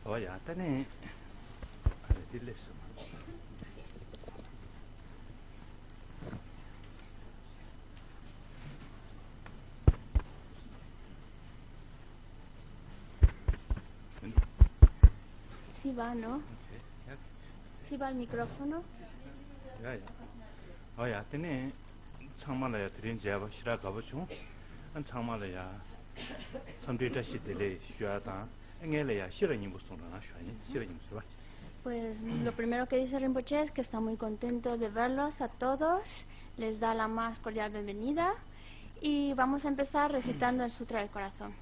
Oya, tani diles. Sí va, ¿no? Sí va el micrófono. Ya. Oya, tani 상말에 드린 제가 싫어 가보죠. 안 상말에야 선비다 시들에 쉬어다. engele야 싫어님 무슨나 쉬어니 싫어님 봐. Pues lo primero que dice Rinpoche es que está muy contento de verlos a todos, les da la más cordial bienvenida y vamos a empezar recitando el Sutra del Corazón.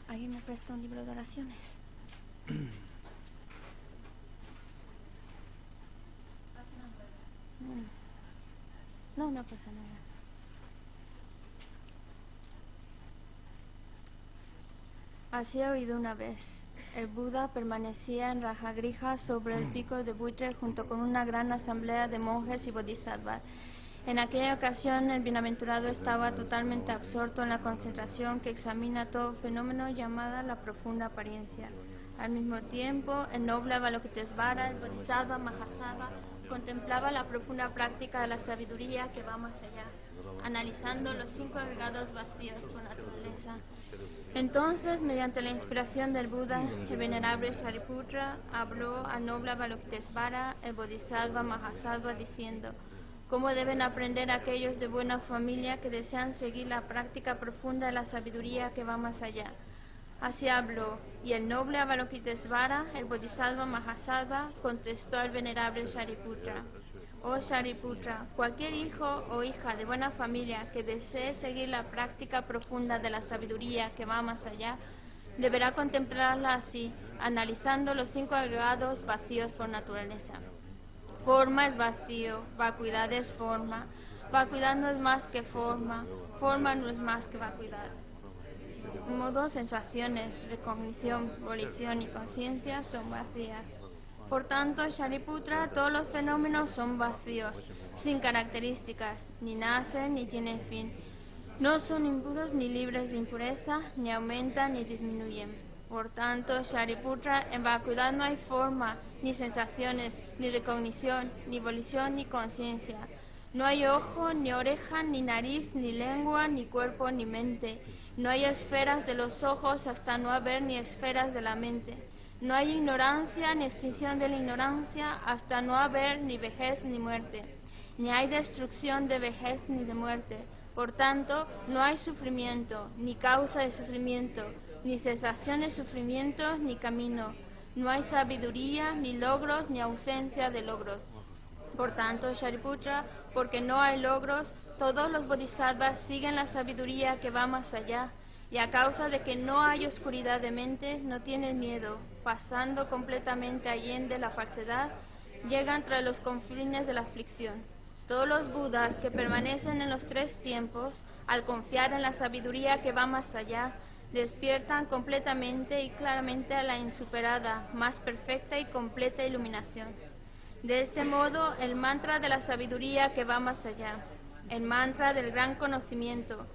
¿Alguien me presta un libro de oraciones? No, no pasa nada. Así he oído una vez. El Buda permanecía en Rajagrija sobre el pico de buitre junto con una gran asamblea de monjes y bodhisattvas. En aquella ocasión el bienaventurado estaba totalmente absorto en la concentración que examina todo fenómeno llamada la profunda apariencia. Al mismo tiempo, el noble Avalokitesvara, el bodhisattva Mahasattva, contemplaba la profunda práctica de la sabiduría que va más allá, analizando los 5 agregados vacíos por naturaleza. Entonces, mediante la inspiración del Buda, el venerable Shariputra habló al noble Avalokitesvara, el bodhisattva Mahasattva, diciendo: ¿cómo deben aprender aquellos de buena familia que desean seguir la práctica profunda de la sabiduría que va más allá? Así habló, y el noble Avalokitesvara, el bodhisattva Mahasattva, contestó al venerable Shariputra: oh Shariputra, cualquier hijo o hija de buena familia que desee seguir la práctica profunda de la sabiduría que va más allá, deberá contemplarla así, analizando los 5 agregados vacíos por naturaleza. Forma es vacío, vacuidad es forma, vacuidad no es más que forma, forma no es más que vacuidad. Modo, sensaciones, recognición, volición y conciencia son vacías. Por tanto, Shariputra, todos los fenómenos son vacíos, sin características, ni nacen ni tienen fin. No son impuros ni libres de impureza, ni aumentan ni disminuyen. Por tanto, Shariputra, en vacuidad no hay forma, ni sensaciones, ni recognición, ni volición, ni conciencia. No hay ojo, ni oreja, ni nariz, ni lengua, ni cuerpo, ni mente. No hay esferas de los ojos hasta no haber ni esferas de la mente. No hay ignorancia ni extinción de la ignorancia hasta no haber ni vejez ni muerte. Ni hay destrucción de vejez ni de muerte. Por tanto, no hay sufrimiento, ni causa de sufrimiento, ni cesación de sufrimiento, ni camino. No hay sabiduría, ni logros, ni ausencia de logros. Por tanto, Shariputra, porque no hay logros, todos los bodhisattvas siguen la sabiduría que va más allá, y a causa de que no hay oscuridad de mente, no tienen miedo, pasando completamente allende la falsedad, llegan tras los confines de la aflicción. Todos los budas que permanecen en los 3 tiempos, al confiar en la sabiduría que va más allá, despiertan completamente y claramente a la insuperada, más perfecta y completa iluminación. De este modo, el mantra de la sabiduría que va más allá, el mantra del gran conocimiento,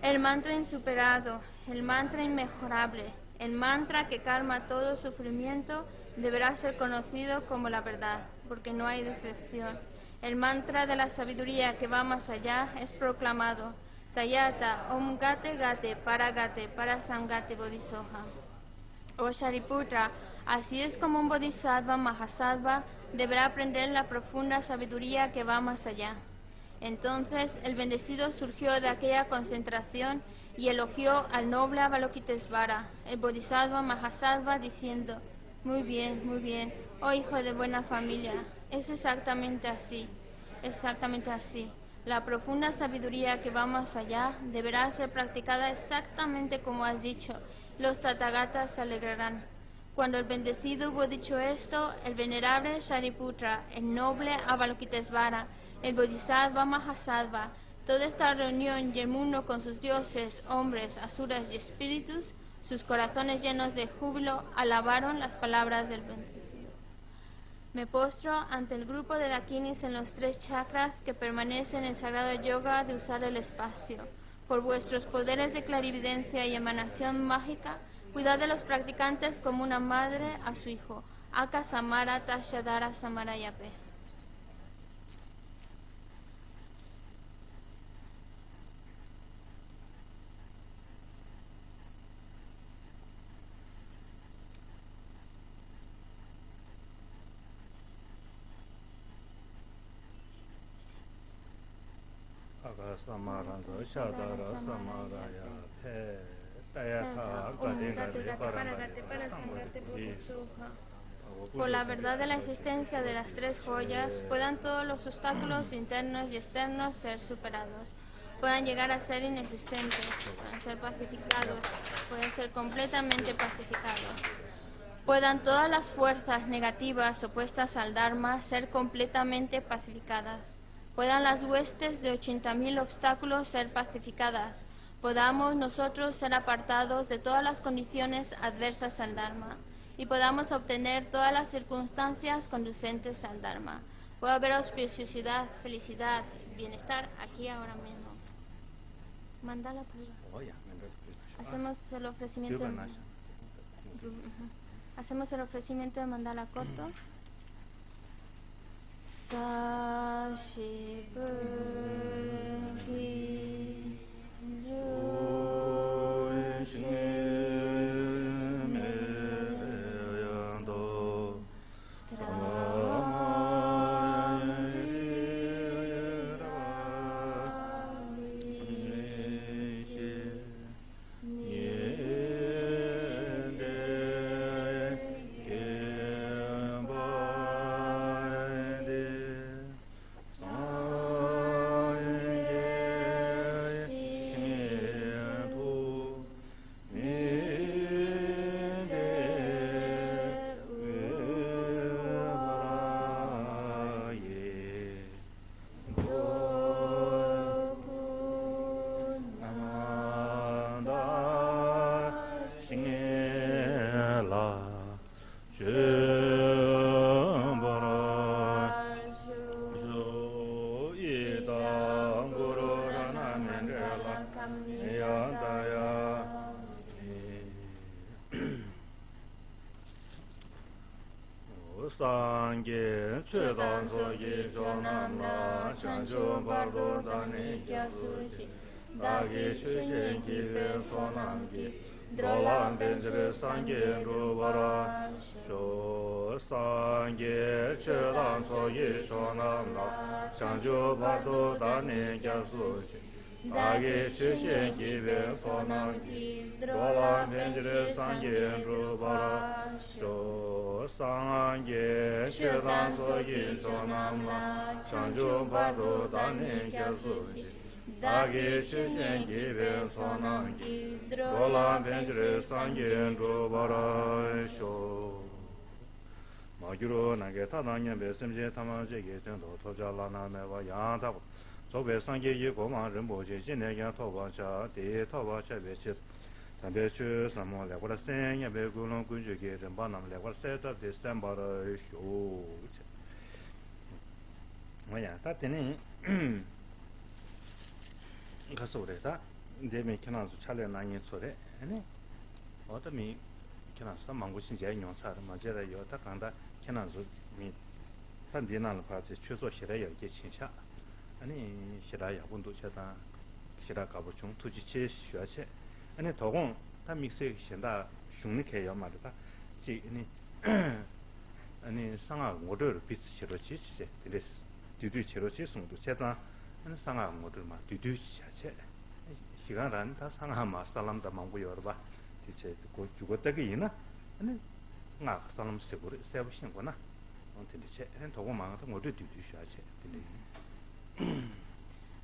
el mantra insuperado, el mantra inmejorable, el mantra que calma todo sufrimiento, deberá ser conocido como la verdad, porque no hay decepción. El mantra de la sabiduría que va más allá es proclamado: Tayata Om Gate Gate para Sangate Bodhisoha. Oh Shariputra, así es como un bodhisattva Mahasattva deberá aprender la profunda sabiduría que va más allá. Entonces el bendecido surgió de aquella concentración y elogió al noble Avalokitesvara, el bodhisattva Mahasattva, diciendo: muy bien, oh hijo de buena familia, es exactamente así. La profunda sabiduría que va más allá deberá ser practicada exactamente como has dicho. Los Tathagatas se alegrarán. Cuando el bendecido hubo dicho esto, el venerable Shariputra, el noble Avalokitesvara, el bodhisattva Mahasattva, toda esta reunión y el mundo con sus dioses, hombres, asuras y espíritus, sus corazones llenos de júbilo, alabaron las palabras del bendecido. Me postro ante el grupo de dakinis en los 3 chakras que permanecen en el sagrado yoga de usar el espacio. Por vuestros poderes de clarividencia y emanación mágica, Cuidad de los practicantes como una madre a su hijo. Aka Samara Tashadara Samara Yape. Aka Samara Shadara Samara Yape. Tayata Por la verdad de la existencia de las tres joyas, puedan todos los obstáculos internos y externos ser superados, puedan llegar a ser inexistentes, puedan ser pacificados, puedan ser completamente pacificados, puedan todas las fuerzas negativas opuestas al Dharma ser completamente pacificadas, puedan las huestes de 80.000 obstáculos ser pacificadas, podamos nosotros ser apartados de todas las condiciones adversas al Dharma y podamos obtener todas las circunstancias conducentes al Dharma. Puede haber auspiciosidad, felicidad, bienestar aquí ahora mismo. Mandala pura. Hacemos el ofrecimiento. Hacemos el ofrecimiento de mandala corto. Sashi Sangye Chedan Sogi Chonam La Chancho Bardo Dani Gyasuchi Dagi Shushin Kibe Sonam Ki Drolan Benjire Sangye Rubara Sho Sangye Chedan Sogi Chonam La Chancho Bardo Dani Gyasuchi Dagi Shushin Kibe Sonam Ki Drolan Benjire Sangye Rubara Sho Sangye Chedan Sogi Chonam La Chancho Bardo Dani Gyasuchi Dagi Shushin Kibe Sonam Ki Drolan Benjire Sangye Rubara Sho Magyuro Nage Tadanyen Besimje Tamanje Getendo Toja Lana Meva Yantabu Sobe Sangye Yikoma Rinpoche Jinegen Toba Cha De Toba Cha Bechit Tambe Chu Samo Legwara Senya Begulon Kunju Ge Rinpanam Legwara Seta December Sho Maya Tatini Kasore Ta Demi Kinansu Chale Nanyin Sore Otami Kinansu Mangu Shinjaya Nyonsar Majera Yota Kanda Kinansu Mi Tandinal Party Chuso Shiraya Ge Chinsha 아니 시라야 본도 제다 시라 가보충 투지체 쉬어체 아니 도공 다 믹스에 신다 슝니케야 말이다 지 아니 상하 모델 비치로 지치제 드레스 뒤뒤치로 지송도 제다 아니 상하 모델만 뒤뒤치체 시간란 다 상하마 살람다 망고 여러봐 디체 고 죽었다기 이나 아니 나 살람 세고를 세부신거나 언테디체 도공 망도 모두 뒤뒤치체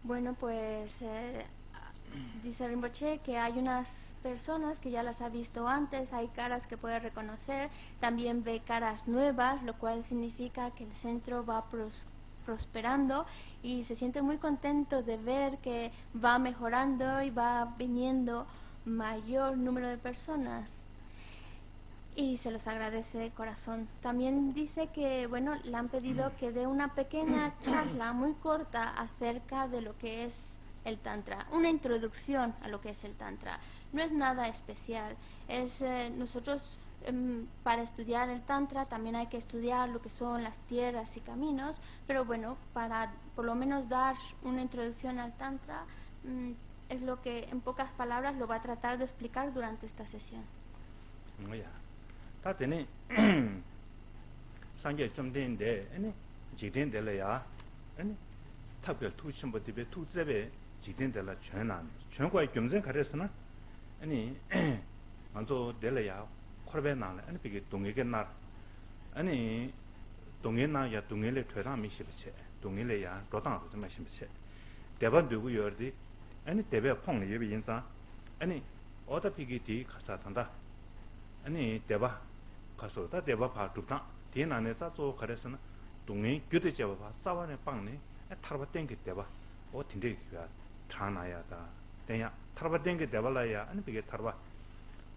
Bueno, pues dice Rinpoche que hay unas personas que ya las ha visto antes, hay caras que puede reconocer, también ve caras nuevas, lo cual significa que el centro va prosperando y se siente muy contento de ver que va mejorando y va viniendo mayor número de personas. Y se los agradece de corazón. También dice que, bueno, le han pedido que dé una pequeña charla muy corta acerca de lo que es el Tantra, una introducción a lo que es el Tantra. No es nada especial. Nosotros para estudiar el Tantra también hay que estudiar lo que son las tierras y caminos, pero bueno, para por lo menos dar una introducción al Tantra, es lo que en pocas palabras lo va a tratar de explicar durante esta sesión. 뭐야. 다 되네. 상계 좀 된데 아니 지된들이야. 아니 탑별 투침부터베 투제베 지된들라 전안. 전과의 겸전 가려서나 아니 먼저 될래야 코르베 나래. 아니 비게 동에게 나. 아니 동에 나야 동에를 퇴랑 미시비체. 동에래야 도당도 좀 마시비체. 대반 되고 여디 아니 대배 펑 예비 인사. 아니 어디피게 뒤 가서 탄다. 아니 대바 가서 다 대바 봐 줍다 뒤나네 자조 가래서는 동네 교대 잡아 봐 싸와네 빵네 타르바 땡게 대바 어 딘데 기가 차나야다 대야 타르바 땡게 대발라야 아니 비게 타르바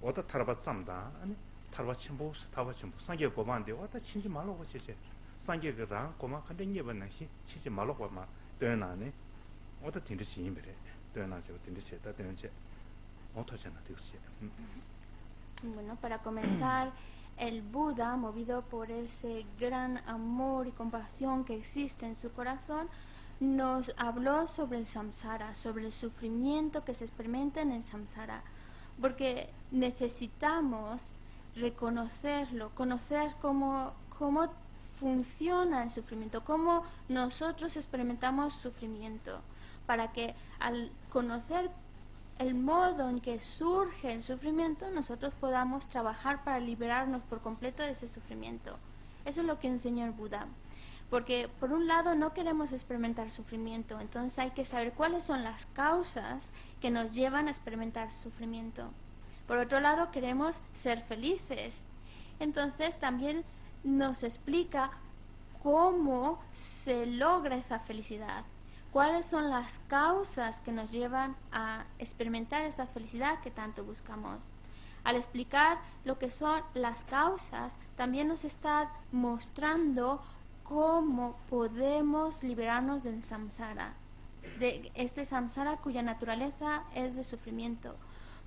어다 타르바 짬다 아니 타르바 침보 타바 침보 상계 고반데 어다 친지 말고 제제 상계가 고마 간데 예번나시 치지 말고 마 되나네 어다 딘데 시임베래 되나죠 딘데 세다 되는지 어떠잖아 되었지 Bueno, para comenzar, el Buda, movido por ese gran amor y compasión que existe en su corazón, nos habló sobre el samsara, sobre el sufrimiento que se experimenta en el samsara, porque necesitamos reconocerlo, conocer cómo funciona el sufrimiento, cómo nosotros experimentamos sufrimiento, para que al conocer el modo en que surge el sufrimiento, nosotros podamos trabajar para liberarnos por completo de ese sufrimiento. Eso es lo que enseñó el Buda. Porque por un lado no queremos experimentar sufrimiento, entonces hay que saber cuáles son las causas que nos llevan a experimentar sufrimiento. Por otro lado queremos ser felices, entonces también nos explica cómo se logra esa felicidad. ¿Cuáles son las causas que nos llevan a experimentar esa felicidad que tanto buscamos? Al explicar lo que son las causas, también nos está mostrando cómo podemos liberarnos del samsara, de este samsara cuya naturaleza es de sufrimiento.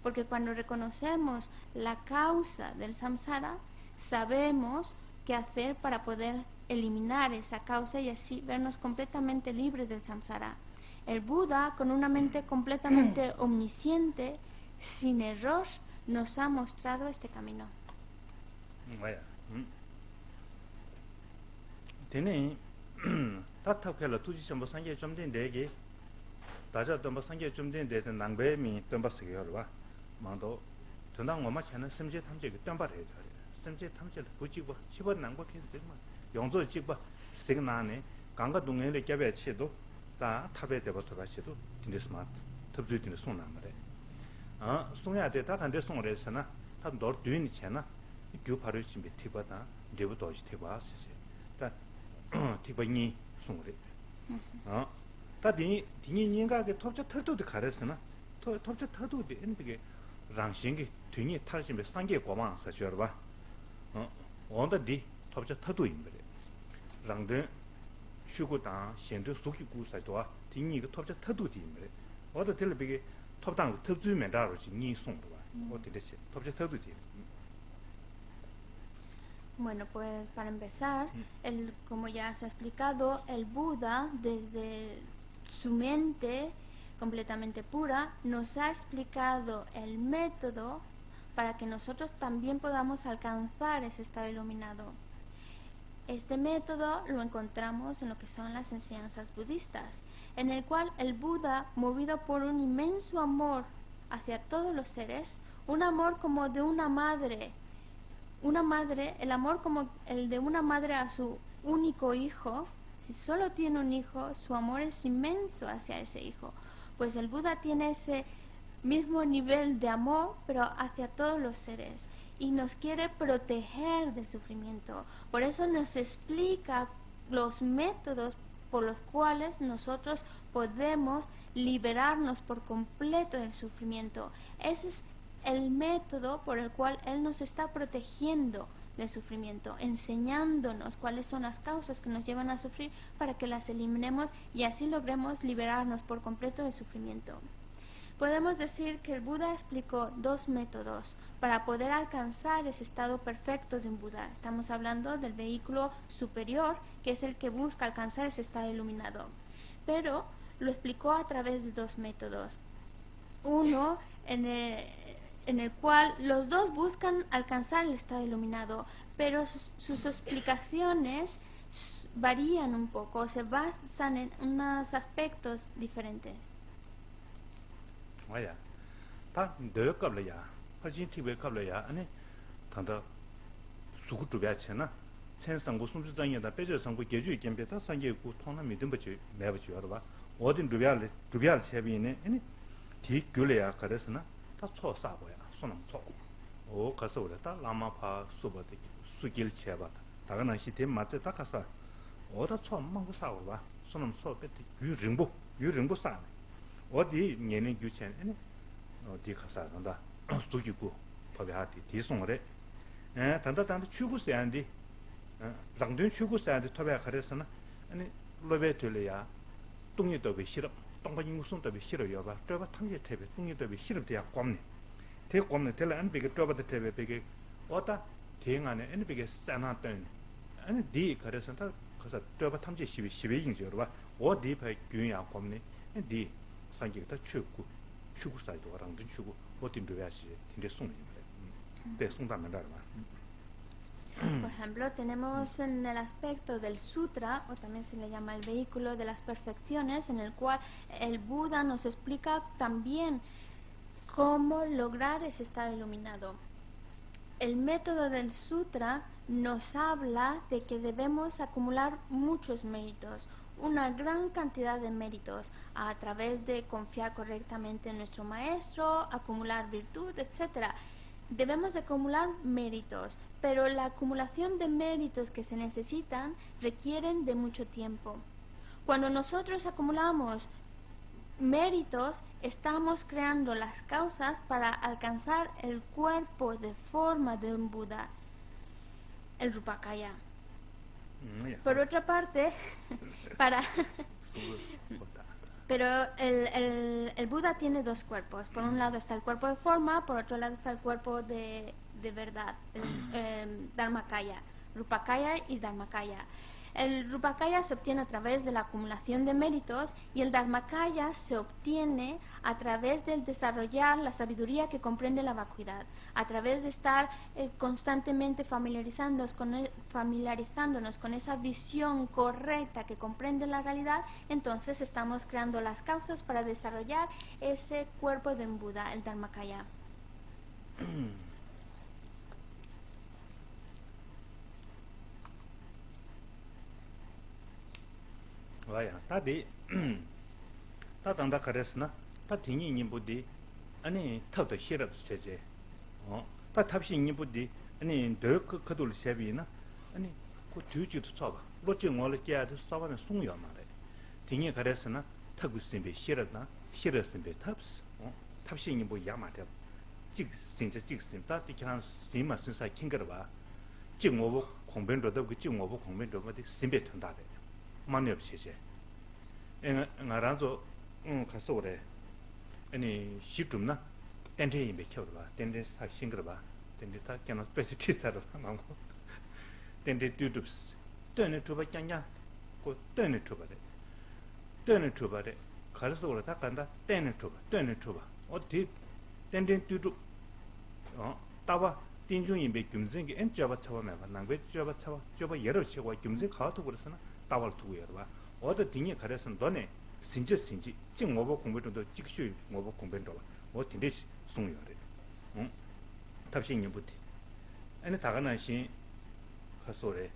Porque cuando reconocemos la causa del samsara, sabemos qué hacer para poder eliminar esa causa y así vernos completamente libres del samsara. El Buda, con una mente completamente omnisciente, sin error, nos ha mostrado este camino. Vaya. Tiene tatapkel tuji chombo sangye chomden dege daja domba sangye chomden de nangbe mi domba sigeyorwa mando tondang ngoma chana simje tamje ge domba re simje tamje bujibo chibo nangbo kinse 용조 찍바 시그나네 강가 동네에 개배 치도 다 탑에 대버터 가시도 딘데스마 탑주딘데 손나 말에 아 손야 되다 간데 손으로서나 다 너를 뒤니 채나 교 바로 준비 티바다 데부터 지 티바스 다 티바니 손으로 다 디니 인가게 톱저 털도도 가르스나 톱저 털도도 인비게 랑싱게 뒤니 탈심에 상계 고만 사셔 봐 온다디 톱저 털도인데 랑데 슈고다 현대 속기 구사도와 딩이가 톱자 터도디인데 어디 들비게 톱당 톱주면 다로지 니 송도 어디 됐지 톱자 터도디. Bueno, pues para empezar, como ya se ha explicado, el Buda desde su mente completamente pura nos ha explicado el método para que nosotros también podamos alcanzar ese estado iluminado. Este método lo encontramos en lo que son las enseñanzas budistas, en el cual el Buda, movido por un inmenso amor hacia todos los seres, un amor como de una madre, el amor como el de una madre a su único hijo. Si solo tiene un hijo, su amor es inmenso hacia ese hijo. Pues el Buda tiene ese mismo nivel de amor, pero hacia todos los seres. Y nos quiere proteger del sufrimiento. Por eso nos explica los métodos por los cuales nosotros podemos liberarnos por completo del sufrimiento. Ese es el método por el cual Él nos está protegiendo del sufrimiento, enseñándonos cuáles son las causas que nos llevan a sufrir para que las eliminemos y así logremos liberarnos por completo del sufrimiento. Podemos decir que el Buda explicó 2 métodos para poder alcanzar ese estado perfecto de un Buda. Estamos hablando del vehículo superior, que es el que busca alcanzar ese estado iluminado. Pero lo explicó a través de 2 métodos. Uno en el cual los dos buscan alcanzar el estado iluminado, pero sus explicaciones varían un poco, se basan en unos aspectos diferentes. Vaya, 다 뇌갑려야, 하진 TV 갑려야, 아니, 단다 수구 주변에나 천상고 숨지장이다 배저상고 계주 있겠다 상계고 통나 믿음 버지 매버지 알아봐. 어딘 주변 세비네, 아니, 뒤 귤래야 그래서나 다 초사고야, 손은 초. 오 가서 그랬다 라마파 수버데 수길 쳐봐. 다가나 시대 맞지 다 가서 어다 초 망고 사고 봐. 손은 초 배 유ring부 사. 어디 년에 규천 아니 어디 가서 한다 수기고 법하디 뒤송으래 단다 추구세한디 랑든 추구세한디 토베 가르서나 아니 로베틀이야 똥이도 비 싫어 똥바인 무슨도 비 싫어요 봐 저바 탐제 태베 똥이도 비 싫어 대야 ቋ네 대 ቋ네 텔 안비게 저바데 태베 비게 어다 대행안에 안비게 싸나던 아니 디 가르서다 가서 저바 탐제 12 인지로 봐 어디 봐 균야 ቋ네 디 상기가 추구 사이도 와랑도 추구 어딘 되야지 근데 송이 배 송다면다 Por ejemplo, tenemos en el aspecto del sutra, o también se le llama el vehículo de las perfecciones, en el cual el Buda nos explica también cómo lograr ese estado iluminado. El método del sutra nos habla de que debemos acumular muchos méritos, una gran cantidad de méritos a través de confiar correctamente en nuestro maestro, acumular virtud, etc. Debemos de acumular méritos, pero la acumulación de méritos que se necesitan requieren de mucho tiempo. Cuando nosotros acumulamos méritos, estamos creando las causas para alcanzar el cuerpo de forma de un Buda, el Rupakaya. Por otra parte, pero el Buda tiene 2 cuerpos. Por un lado está el cuerpo de forma, por otro lado está el cuerpo de verdad, el Dharmakaya, Rupakaya y Dharmakaya. El Rupakaya se obtiene a través de la acumulación de méritos y el Dharmakaya se obtiene a través del desarrollar la sabiduría que comprende la vacuidad, a través de estar constantemente familiarizándonos con esa visión correcta que comprende la realidad. Entonces estamos creando las causas para desarrollar ese cuerpo de un Buda, el Dharmakaya. 와야 다디 다단다 가레스나 다 딩이 님부디 아니 탑도 싫어 세제 다 탑시 님부디 아니 더 그돌 세비나 아니 그 주주도 쳐봐 로증월을 깨야도 싸바면 송여 말해 딩이 가레스나 타고 심비 싫어나 싫었음비 탑스 탑시 님부 야마데 직 진짜 직심다 디칸 심마 신사 킹거봐 직모부 공변도도 그 직모부 공변도 뭐디 심비 튼다데 많이 없이제 나란조 가서 그래 아니 시tum나 땡땡이 맥혀봐 땡땡 사 싱거봐 땡땡 다 그냥 스페셜 티사로 하고 땡땡 튜브스 땡땡 투바 짱냐 고 땡땡 투바래 가서 그래 다 간다 땡땡 투바 어디 땡땡 튜브 따봐 띵중이 몇 금쟁이 엔자바 차와면 난게 자바 여러 치고 금쟁 가도 그래서나 따발 두고 여봐 어디 딩이 가려서 너네 신지 찡 뭐고 공부도 직슈 뭐고 공부도 뭐 딘데 송요래 응 답신이 부티 아니 다가난 신 가서래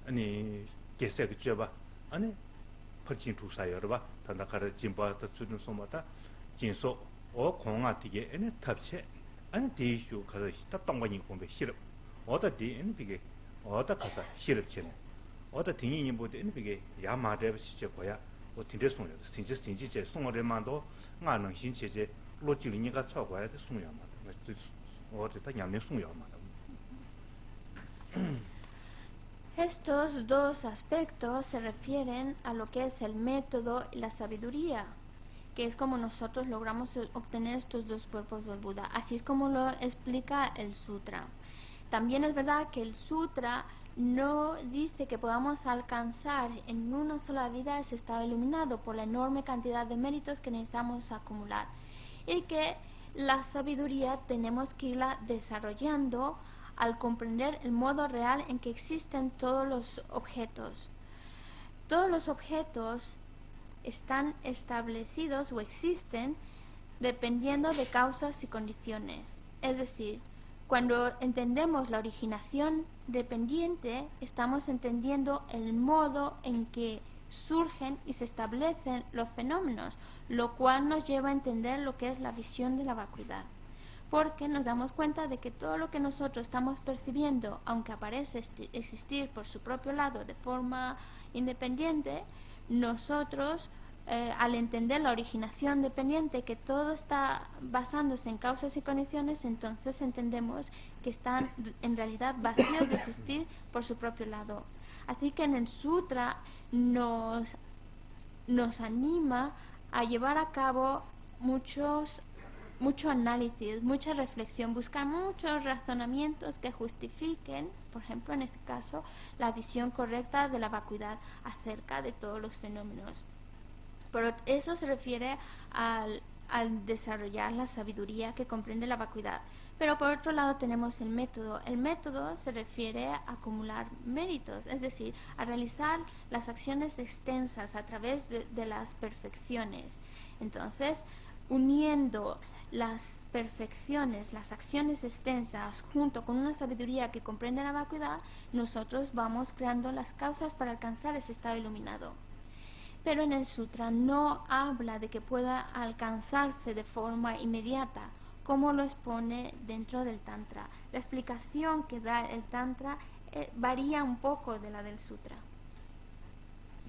아니 게세 그죠 아니 퍼진 두사여 봐 단다 가르 진바다 주는 소마다 진소 공아티게 아니 탑체 아니 대슈 가서 다 동반이 공부 싫어 어디 아니 비게 어디 가서 싫었지 어디 등이 뭐데 이게 야마데 시제 거야 뭐 딘데 송요 신지 제 송어레만도 나는 신체제 로지리니가 쳐고야 돼 송요마 어디 다 냠내 송요마 Estos dos aspectos se refieren a lo que es el método y la sabiduría, que es como nosotros logramos obtener estos dos cuerpos del Buda. Así es como lo explica el sutra. También es verdad que el sutra no dice que podamos alcanzar en una sola vida ese estado iluminado por la enorme cantidad de méritos que necesitamos acumular, y que la sabiduría tenemos que irla desarrollando al comprender el modo real en que existen todos los objetos. Todos los objetos están establecidos o existen dependiendo de causas y condiciones. Es decir, cuando entendemos la originación dependiente, estamos entendiendo el modo en que surgen y se establecen los fenómenos, lo cual nos lleva a entender lo que es la visión de la vacuidad. Porque nos damos cuenta de que todo lo que nosotros estamos percibiendo, aunque aparece existir por su propio lado de forma independiente, nosotros al entender la originación dependiente, que todo está basándose en causas y condiciones, entonces entendemos que están en realidad vacíos de existir por su propio lado. Así que en el sutra nos anima a llevar a cabo mucho análisis, mucha reflexión, buscar muchos razonamientos que justifiquen, por ejemplo en este caso, la visión correcta de la vacuidad acerca de todos los fenómenos. Pero eso se refiere al desarrollar la sabiduría que comprende la vacuidad. Pero por otro lado tenemos el método. El método se refiere a acumular méritos, es decir, a realizar las acciones extensas a través de las perfecciones. Entonces, uniendo las perfecciones, las acciones extensas, junto con una sabiduría que comprende la vacuidad, nosotros vamos creando las causas para alcanzar ese estado iluminado. Pero en el sutra no habla de que pueda alcanzarse de forma inmediata, como lo expone dentro del tantra. La explicación que da el tantra varía un poco de la del sutra.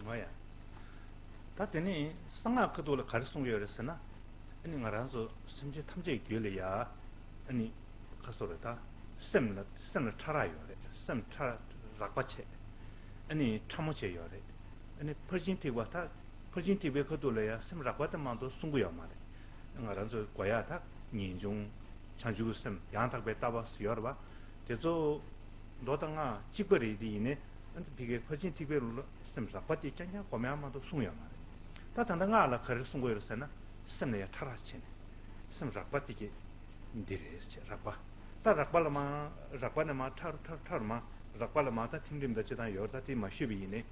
Vaya. 다 되니 상하 그도를 가르쳐 요랬으나 아니 말아서 심지 탐제 교리야 아니 가서다 셈을 차라요. 셈 차 락바체 아니 참모체 요래 아니 퍼진티와 다 퍼진티베 그도래야 셈 락바다 만도 숨고요 말에 말아서 과야다 인종 창주고 셈 양탁베 따바스 요르바 대조 노당아 찌거리디네 근데 비게 퍼진티베로 셈 락바티 짱냐 고매만도 숨고요 말에 다 단단가라 가르쳐 숨고요랬으나 셈내야 차라치네 셈 락바티게 인디레스 락바 다 락발마 락바나마 타르마 락발마 다 팀dim다 지단 요다티 마시비네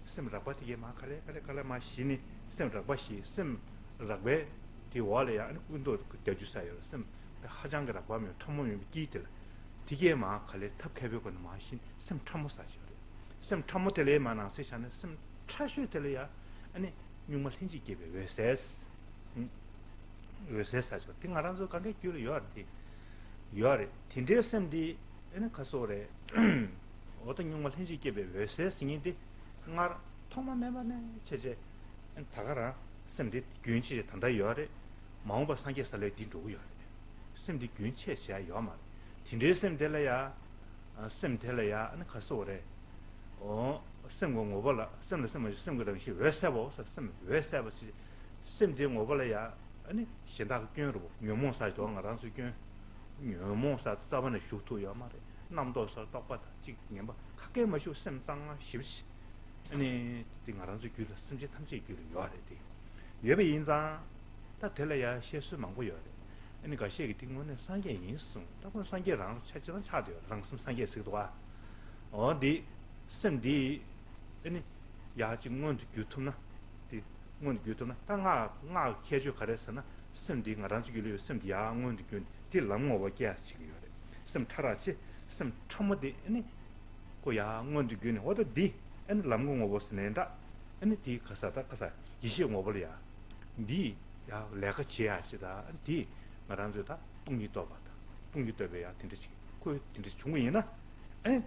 셈 락바티게 마 칼레 마시니 셈 락바시 셈 락베 디월이야 운도 대주사요 셈 하장가 락바면 탐모미 끼들 디게 마 칼레 탑캐베고 마신 셈 탐모사죠 셈 탐모텔레 마나 세샤네 셈 차슈텔레야 아니 뉴멀 힌지게베 웨세스 웨세사죠 띵아란조 관계 규를 요아리 틴데스엠디 에는 가소래 어떤 용말 힌지게베 웨세스인데 그가 통마매만에 제제 다가라 셈디 균치 단다 요아리 마음바 상계살레 딘도요 셈디 균치야 요마 틴데스엠델야 셈텔야 에는 가소래 셈공 오벌라 셈거든시 웨세보 셈 웨세보시 셈디 오벌야 아니 신다가 균으로 묘몽사도 안가란수 균 묘몽사 자반의 쇼토야 말에 남도서 똑바다 지금 뭐 크게 마셔 셈상아 십시 아니 띵아란수 균을 심지 탐지 균을 요아래디 예배 인자 다 될래야 실수 망고요 아니 가시에 띵문에 상계 인수 다고 상계랑 차지는 차돼요 랑심 상계 쓰도와 어디 셈디 아니 야증문 유튜브나 ngon gyu na ta nga kyeju kharesana semdi nga ran ju lu semdi ya ngon gyu ti lam ngo wa kya chi gyu re sem thara chi sem chamode ni ko ya ngon gyu ni oda di en lam ngo wo sne da en ti khasa yishi ngo bol ya di ya le ga chi ya chi da di nga ran ju da tung gi to ba da tung gi to be ya tin chi ko tin chi chung yin na en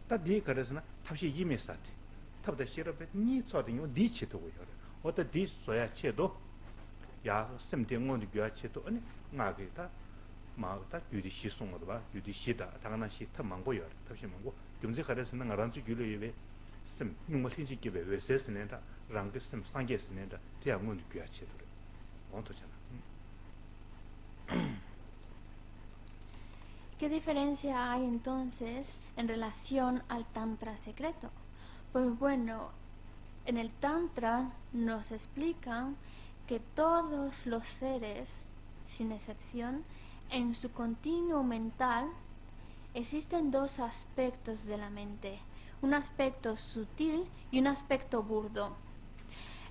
ta di kharesana tabshi yi me sa ti tabda shira be ni cho de yo di chi to go yo 어떤 디 소야 체도 야 셈딩 온디 교야 체도 아니 나게다 마다 규디 시송어도 봐 규디 시다 당나 시타 망고여 답시 망고 금지 가르스는 나란지 규례에 심 누가 신지기에 왜세스는다 랑게 심 상게스는다 대학문 규야치들 원토잖아. ¿Qué diferencia hay entonces en relación al Tantra secreto? Pues bueno, en el Tantra nos explican que todos los seres, sin excepción, en su continuo mental existen dos aspectos de la mente, un aspecto sutil y un aspecto burdo.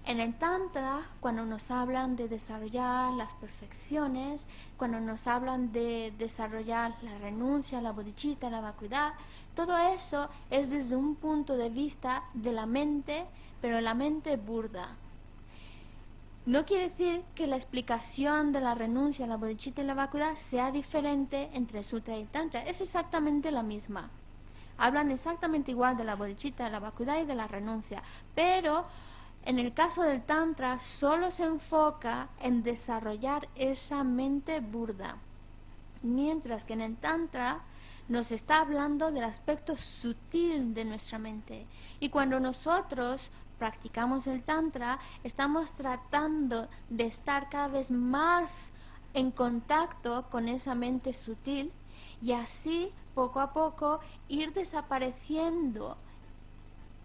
En el Tantra, cuando nos hablan de desarrollar las perfecciones, cuando nos hablan de desarrollar la renuncia, la bodhicitta, la vacuidad, todo eso es desde un punto de vista de la mente, pero la mente burda. No quiere decir que la explicación de la renuncia, la bodhicitta y la vacuidad sea diferente entre Sutra y Tantra. Es exactamente la misma. Hablan exactamente igual de la bodhicitta, de la vacuidad y de la renuncia, pero en el caso del Tantra solo se enfoca en desarrollar esa mente burda, mientras que en el Tantra nos está hablando del aspecto sutil de nuestra mente. Y cuando nosotros practicamos el Tantra, estamos tratando de estar cada vez más en contacto con esa mente sutil y así poco a poco ir desapareciendo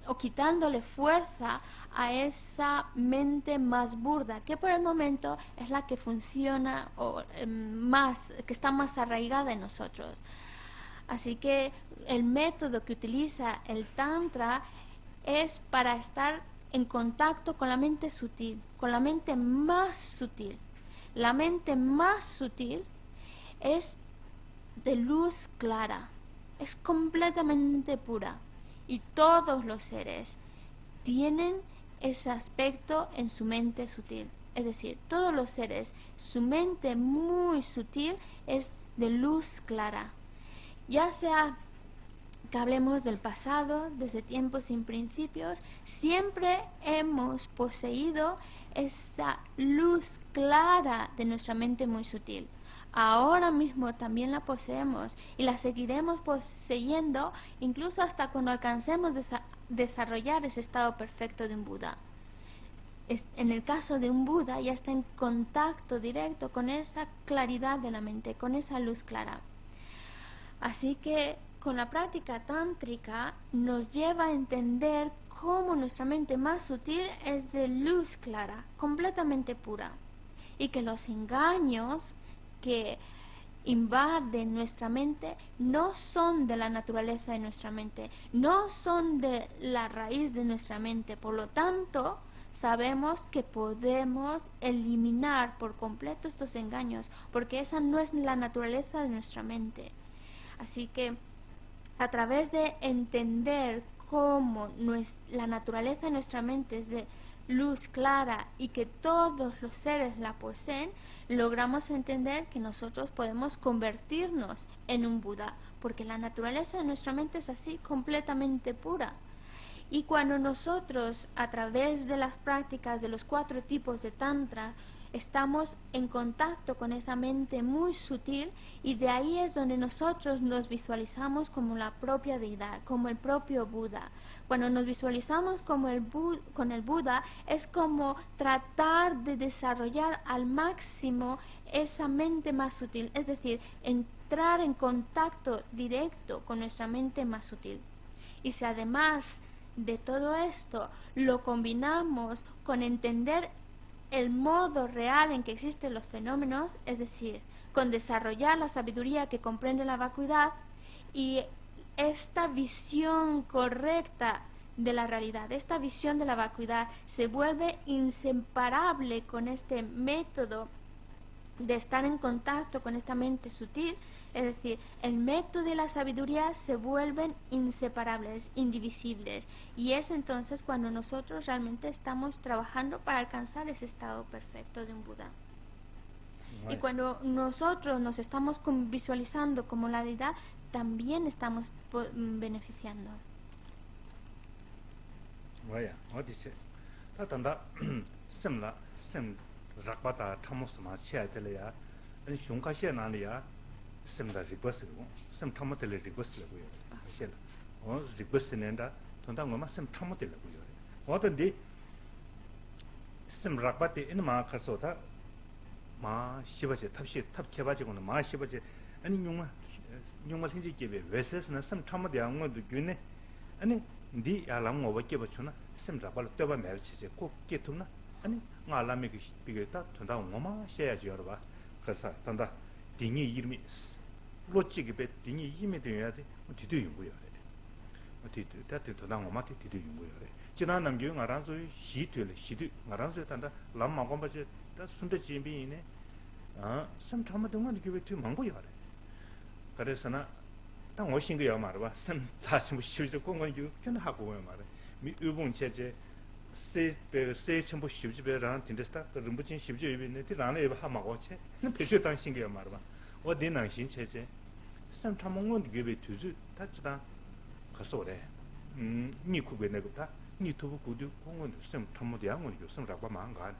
o quitándole fuerza a esa mente más burda, que por el momento es la que funciona o más, que está más arraigada en nosotros. Así que el método que utiliza el Tantra es para estar en contacto con la mente sutil, con la mente más sutil. La mente más sutil es de luz clara, es completamente pura. Y todos los seres tienen ese aspecto en su mente sutil. Es decir, todos los seres, su mente muy sutil es de luz clara. Ya sea que hablemos del pasado, desde tiempos sin principios, siempre hemos poseído esa luz clara de nuestra mente muy sutil. Ahora mismo también la poseemos y la seguiremos poseyendo incluso hasta cuando alcancemos desarrollar ese estado perfecto de un Buda. En el caso de un Buda ya está en contacto directo con esa claridad de la mente, con esa luz clara. Así que con la práctica tántrica nos lleva a entender cómo nuestra mente más sutil es de luz clara, completamente pura, y que los engaños que invaden nuestra mente no son de la naturaleza de nuestra mente, no son de la raíz de nuestra mente. Por lo tanto, sabemos que podemos eliminar por completo estos engaños, porque esa no es la naturaleza de nuestra mente. Así que a través de entender cómo la naturaleza de nuestra mente es de luz clara y que todos los seres la poseen, logramos entender que nosotros podemos convertirnos en un Buda, porque la naturaleza de nuestra mente es así, completamente pura. Y cuando nosotros, a través de las prácticas de los 4 tipos de Tantra, estamos en contacto con esa mente muy sutil, y de ahí es donde nosotros nos visualizamos como la propia deidad, como el propio Buda. Cuando nos visualizamos como con el Buda, es como tratar de desarrollar al máximo esa mente más sutil, es decir, entrar en contacto directo con nuestra mente más sutil. Y si además de todo esto lo combinamos con entender el modo real en que existen los fenómenos, es decir, con desarrollar la sabiduría que comprende la vacuidad, y esta visión correcta de la realidad, esta visión de la vacuidad se vuelve inseparable con este método de estar en contacto con esta mente sutil, es decir, el método y la sabiduría se vuelven inseparables, indivisibles, y es entonces cuando nosotros realmente estamos trabajando para alcanzar ese estado perfecto de un Buda. Y cuando nosotros nos estamos visualizando como la deidad, también estamos beneficiando. Vaya, dice, tanda sem rakbata tamos ma chia de ya, en shunka xie na ya, semda request go sem thamotele request le go shela o request nenda tonda ngoma sem thamotele go yo o de sem rakbate in ma khaso da 마 시바제 탑시 탑 개바지고는 마 시바제 아니 용마 hin지 개베 웨세스나 섬 참마데 양모도 균네 아니 디 야람 오바께 버추나 섬 잡발 떠바 매르치제 꼭 깨투나 아니 알람이 비게다 ton다 오마 셔야지 여러봐 그래서 ton다 딩이 이름이 로치기 베 딩이 이미 되어야돼 뒤도 용고요 뒤도 다들 ton다 오마 뒤도 용고요 지난 남겨 알아서 시트를 시드 알아서 단다 람마곰바제 다 순대 진비네 섬 참마동안 그게 또 망고요 그래서나 당 오신거야 말아 섬 40부 공간주 견 하고 말아 미 의봉 체제 세 첨부 십지배랑 딘데스타 rum부진 십지 의비네 디라네 하마고 체 배주 당신거야 말아 어디 당신 체제 섬 참몽은 그게 두주 다지다 가서래 니쿠베 내고다 니투부 구두 공원 섬 참모도 양원 섬 라바 망가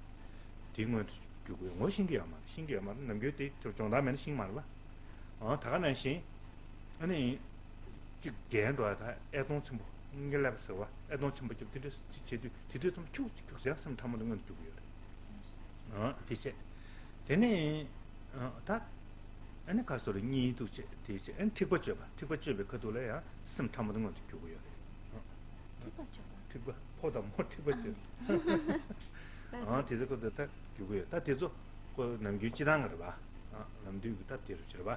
딩은 그거 뭐 신기야 말 남겨대 정답면 신말 봐 다가는 신 아니 그 개도 다 애동 좀 인gel랍서 와 애동 좀 뒤도 좀 쭉쭉 섬 타면 건 주고요 디세 되네 다 아니 가서로 니도 디세 엔 티버죠 그도래야 섬 타면 건 주고요 티버 포다 못 티버죠 뒤에서 다 주고요. 다 뒤에서 그 남규 지난 거 봐. 남규 다 뒤로 봐.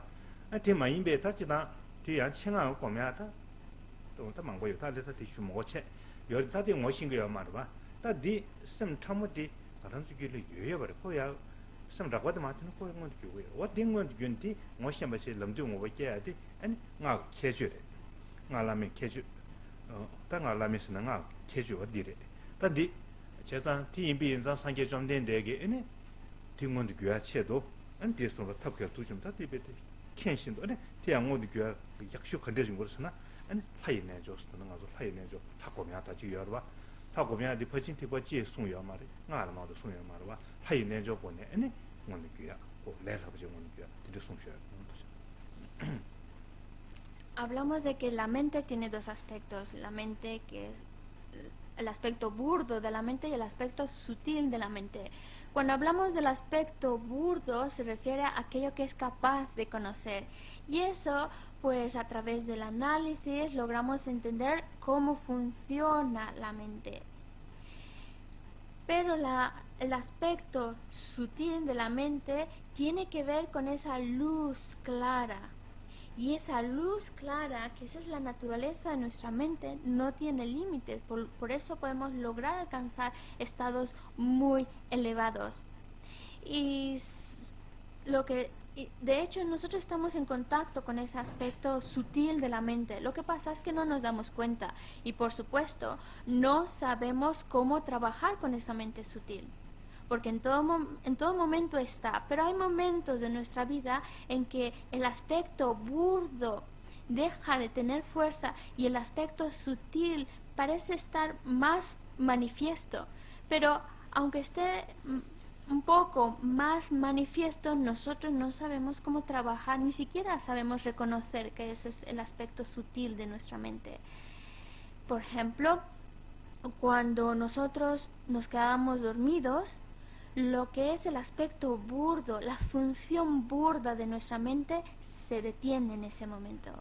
뒤에 많이 배다 지나 뒤에 청하고 보면다. 또다 망고요. 다들 뒤슈 먹어채. 여기 다들 뭐신 거야 말 봐. 다뒤 심 참무디 다른 주기를 요여 버려. 거야. 심 라고도 맞는 거 그런 거 주고요. 어딘 준디 뭐신 맛이 남규 먹어야 돼. 아니 나 캐주래. 나라면 캐주. 땅 알라면서는 나 캐주 어디래. 다뒤 제가 TMB 인자 상계 좀 된데게 아니 등원도 교야체도 안 뒤에서 탑겨 두좀 다디베데 켄신도 아니 대양원도 교야 약속 건드진 거스나 아니 파이네 줘스는 가서 파이네 줘 타고면 다 지여봐 타고면 디 퍼진 티버지 송여 말이 나라마도 송여 말아 파이네 줘 보내 아니 원도 교야 고 내가 보지 원도 교야 디도 송셔 Hablamos de que la mente tiene dos aspectos, la mente que es el aspecto burdo de la mente y el aspecto sutil de la mente. Cuando hablamos del aspecto burdo se refiere a aquello que es capaz de conocer y eso pues a través del análisis logramos entender cómo funciona la mente. Pero el aspecto sutil de la mente tiene que ver con esa luz clara. Y esa luz clara, que esa es la naturaleza de nuestra mente, no tiene límites. Por eso podemos lograr alcanzar estados muy elevados. De hecho, nosotros estamos en contacto con ese aspecto sutil de la mente. Lo que pasa es que no nos damos cuenta. Y por supuesto, no sabemos cómo trabajar con esa mente sutil. Porque en todo momento está, pero hay momentos de nuestra vida en que el aspecto burdo deja de tener fuerza y el aspecto sutil parece estar más manifiesto, pero aunque esté un poco más manifiesto, nosotros no sabemos cómo trabajar, ni siquiera sabemos reconocer que ese es el aspecto sutil de nuestra mente. Por ejemplo, cuando nosotros nos quedamos dormidos, lo que es el aspecto burdo, la función burda de nuestra mente se detiene en ese momento.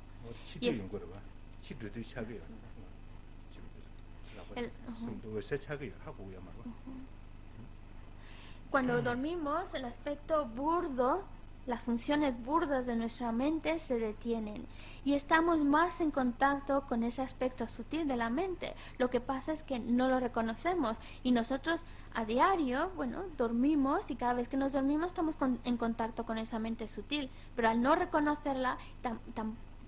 Cuando dormimos, el aspecto burdo, las funciones burdas de nuestra mente se detienen y estamos más en contacto con ese aspecto sutil de la mente. Lo que pasa es que no lo reconocemos y nosotros a diario, dormimos y cada vez que nos dormimos estamos en contacto con esa mente sutil, pero al no reconocerla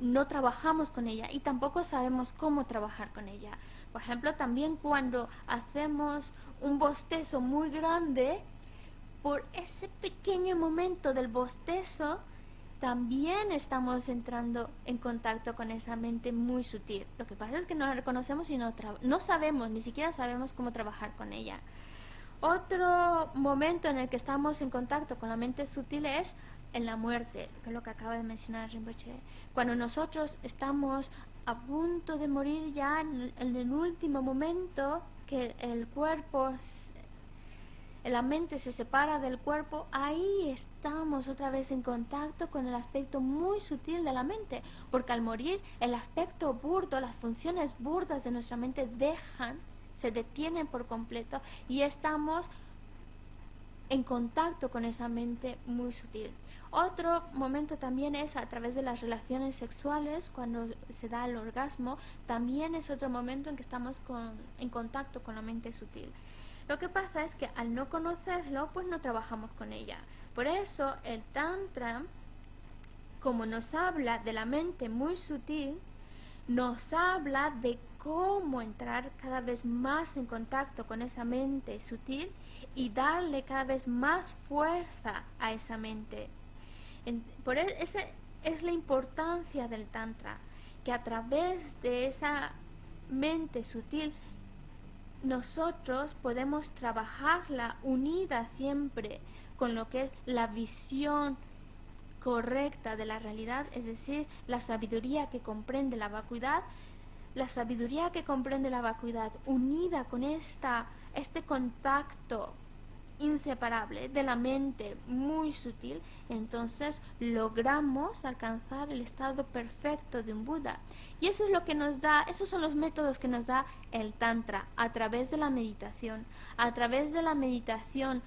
no trabajamos con ella y tampoco sabemos cómo trabajar con ella. Por ejemplo, también cuando hacemos un bostezo muy grande, por ese pequeño momento del bostezo, también estamos entrando en contacto con esa mente muy sutil. Lo que pasa es que no la reconocemos y no sabemos, ni siquiera sabemos cómo trabajar con ella. Otro momento en el que estamos en contacto con la mente sutil es en la muerte, que es lo que acaba de mencionar Rinpoche. Cuando nosotros estamos a punto de morir ya en el último momento, que el cuerpo, la mente se separa del cuerpo, ahí estamos otra vez en contacto con el aspecto muy sutil de la mente, porque al morir el aspecto burdo, las funciones burdas de nuestra mente se detienen por completo y estamos en contacto con esa mente muy sutil. Otro momento también es a través de las relaciones sexuales, cuando se da el orgasmo, también es otro momento en que estamos en contacto con la mente sutil. Lo que pasa es que al no conocerlo, pues no trabajamos con ella. Por eso el Tantra, como nos habla de la mente muy sutil, nos habla de cómo entrar cada vez más en contacto con esa mente sutil y darle cada vez más fuerza a esa mente. Esa es la importancia del Tantra, que a través de esa mente sutil nosotros podemos trabajarla unida siempre con lo que es la visión correcta de la realidad, es decir, la sabiduría que comprende la vacuidad, unida con este contacto inseparable de la mente muy sutil, entonces logramos alcanzar el estado perfecto de un Buda. Y eso es lo que nos da, esos son los métodos que nos da el Tantra, a través de la meditación. A través de la meditación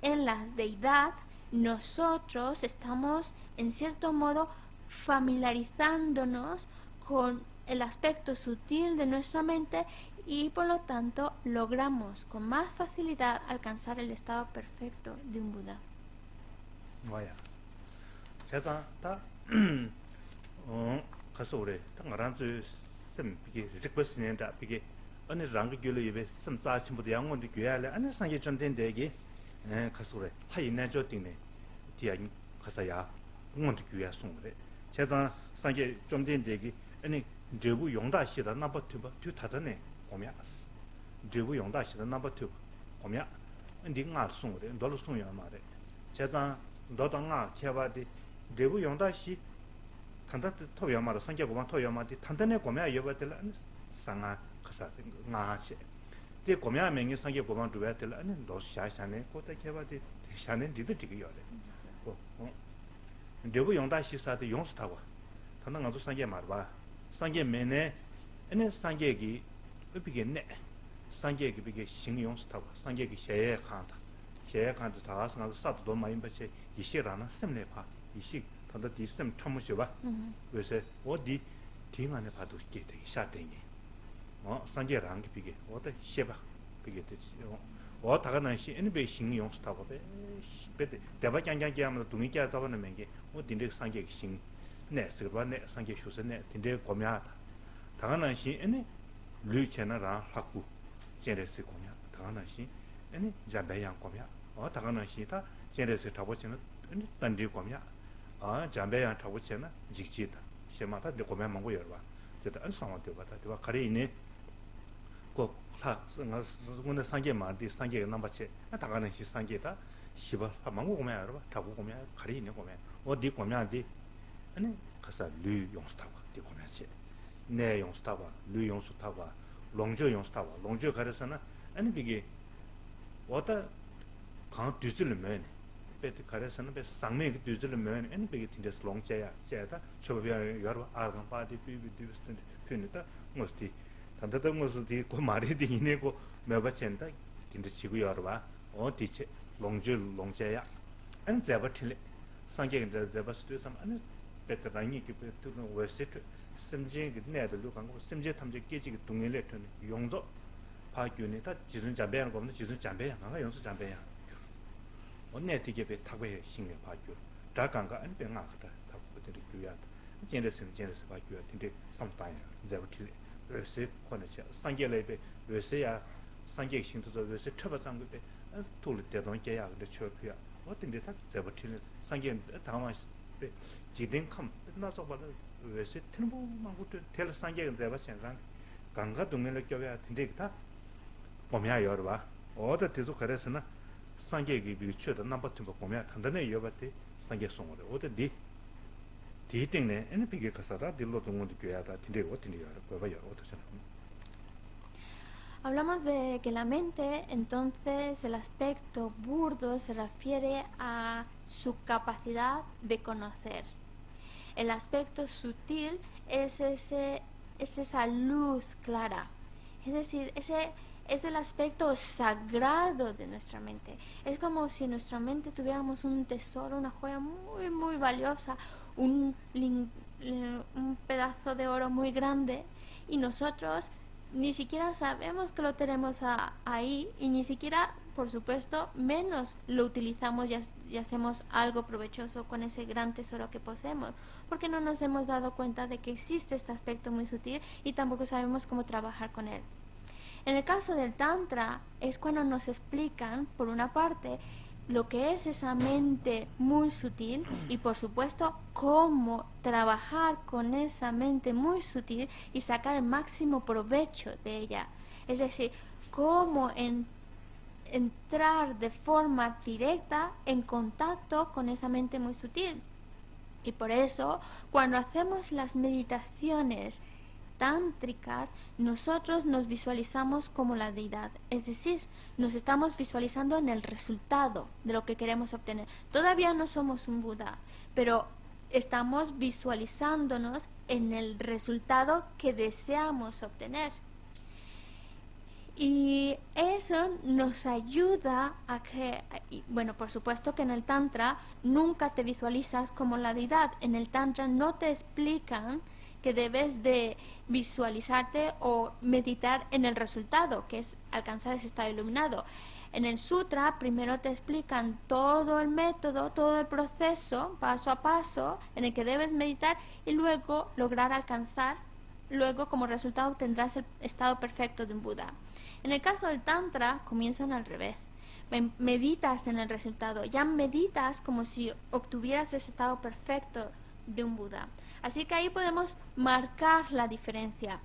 en la deidad, nosotros estamos en cierto modo familiarizándonos con el aspecto sutil de nuestra mente y por lo tanto logramos con más facilidad alcanzar el estado perfecto de un Buda. Vaya. Chazan ta kasore ta ngaranzu sem pige request nenda pige ane rang gyolo yebe sem za chimbu de yangon de gyale ane sangye chamden dege kasore ta yin jo tingne dia kasaya ngon de gya songre chazan sangye chamden dege ane 제부 용다시다 나버트바 튜타더네 오미아스 제부 용다시다 나버트 오미아 닝아 송레 돌 송야 마레 제자 너당아 케바디 제부 용다시 탄다 토야 마라 상계고만 토야 마디 탄다네 고미아 여바들 상아 가사 나시 데 고미아 맹이 상계고만 두베들 아니 노샤샤네 고타 케바디 샤네 디드 디기요레 제부 용다시 사데 용스타고 탄다 가도 상계 마르바 상계 메네 에네 상계기 으비게네 상계기 비게 신용스타고 상계기 셰에 칸다 다가스나 사도도 많이 받체 이시라나 셈네파 이시 단다 디셈 참으셔봐 그래서 어디 딩안에 봐도 있게 되게 샤땡이 상계랑 비게 어디 셰바 비게 되지 다가는 시 에네 신용스타고 베데 대바 장장게 하면 동의자 잡는 맹게 딘데 상계기 신 네, 스르바네 상계 쇼스네 딘데 고미아 당하는 시 에네 류체나라 학구 제레스 고미아 당하는 시 에네 잠배양 고미아 당하는 시다 제레스 타보치는 에네 단디 고미아 잠배양 타보치나 직지다 시마다 데 고미아 망고 여봐 제가 안 상황돼 봐다 대바 가리네 꼭하 근데 상계 마디 상계 넘버체 당하는 시 상계다 시바 망고 고미아 여봐 타고 고미아 가리네 고미아 어디 고미아디 아니 가서 류 용스타바 디고면시 네 용스타바 류 용스타바 롱조 용스타바 롱조 가르서나 아니 비게 왔다 강 뒤질면 베트 가르서나 베 상매 뒤질면 아니 비게 틴데스 롱제야 제다 초비야 여러 아르간 파디 비비 디스텐데 핀다 모스티 단다도 모스티 고 마리디 이네고 메바첸다 틴데 지구 여러 봐 어디체 롱조 롱제야 안 제바틸 상계인 제바스도 삼 아니 베트랑이 기베트는 웨스트 심지게 내도 강고 심지 탐지 깨지기 동일에 튼 용도 파규네 다 지순 잠배하는 거면 지순 잠배야 나가 용수 잠배야 언내 되게 배 타고에 신경 파규 다간가 안 병아다 타고들이 규야 제레스 파규야 근데 삼타야 제버티 웨스 코네체 상계레베 웨스야 상계 신도도 웨스 처바장 그때 돌을 때도 깨야 근데 처피야 어떤데 다 제버티 상계 당황 지든 컴 나서 봐도 왜세 틀보만 것도 텔 상계가 돼봐 생각 강가 동네를 껴야 된데 다 보면 여러 봐 어디 계속 그래서나 상계기 비추다 넘버 2 보면 단단해 여봤대 상계 송어데 어디 디딩네 ene pige kasara dillo dongo de kuyada tindego tindiga baba ya otochana. Hablamos de que la mente, entonces el aspecto burdo se refiere a su capacidad de conocer. El aspecto sutil es esa luz clara, es decir, es el aspecto sagrado de nuestra mente. Es como si en nuestra mente tuviéramos un tesoro, una joya muy, muy valiosa, un pedazo de oro muy grande, y nosotros ni siquiera sabemos que lo tenemos ahí, y ni siquiera, por supuesto, menos lo utilizamos y hacemos algo provechoso con ese gran tesoro que poseemos, porque no nos hemos dado cuenta de que existe este aspecto muy sutil y tampoco sabemos cómo trabajar con él. En el caso del Tantra es cuando nos explican, por una parte, lo que es esa mente muy sutil y, por supuesto, cómo trabajar con esa mente muy sutil y sacar el máximo provecho de ella. Es decir, cómo entrar de forma directa en contacto con esa mente muy sutil. Y por eso, cuando hacemos las meditaciones tántricas, nosotros nos visualizamos como la deidad, es decir, nos estamos visualizando en el resultado de lo que queremos obtener. Todavía no somos un Buda, pero estamos visualizándonos en el resultado que deseamos obtener. Y eso nos ayuda a creer. Bueno, por supuesto que en el Tantra nunca te visualizas como la deidad. En el Tantra no te explican que debes de visualizarte o meditar en el resultado, que es alcanzar ese estado iluminado. En el sutra primero te explican todo el método, todo el proceso, paso a paso, en el que debes meditar y luego lograr alcanzar, luego como resultado tendrás el estado perfecto de un Buda. En el caso del Tantra comienzan al revés. Meditas en el resultado, ya meditas como si obtuvieras ese estado perfecto de un Buda. Así que ahí podemos marcar la diferencia.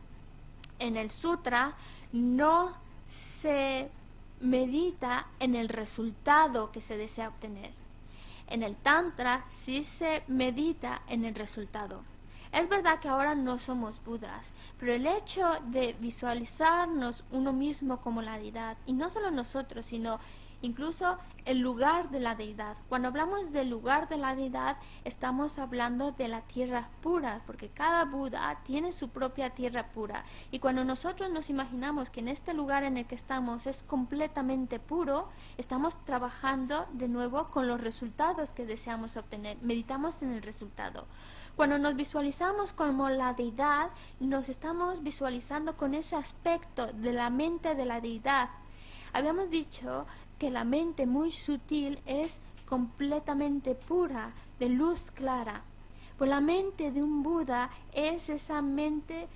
En el sutra no se medita en el resultado que se desea obtener. En el Tantra sí se medita en el resultado. Es verdad que ahora no somos Budas, pero el hecho de visualizarnos uno mismo como la deidad, y no solo nosotros, sino incluso el lugar de la deidad. Cuando hablamos del lugar de la deidad, estamos hablando de la tierra pura, porque cada Buda tiene su propia tierra pura. Y cuando nosotros nos imaginamos que en este lugar en el que estamos es completamente puro, estamos trabajando de nuevo con los resultados que deseamos obtener. Meditamos en el resultado. Cuando nos visualizamos como la deidad, nos estamos visualizando con ese aspecto de la mente de la deidad. Habíamos dicho que la mente muy sutil es completamente pura, de luz clara. Pues la mente de un Buda es esa mente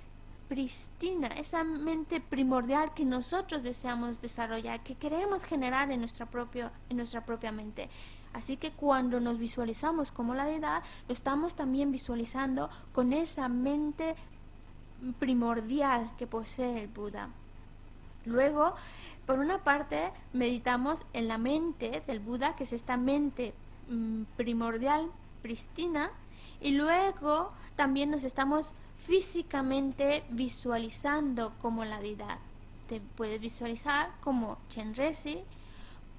pristina, esa mente primordial que nosotros deseamos desarrollar, que queremos generar en nuestra propia mente. Así que cuando nos visualizamos como la deidad, lo estamos también visualizando con esa mente primordial que posee el Buda. Luego, por una parte, meditamos en la mente del Buda, que es esta mente primordial, pristina, y luego también nos estamos físicamente visualizando como la deidad. Te puedes visualizar como Chenrezig,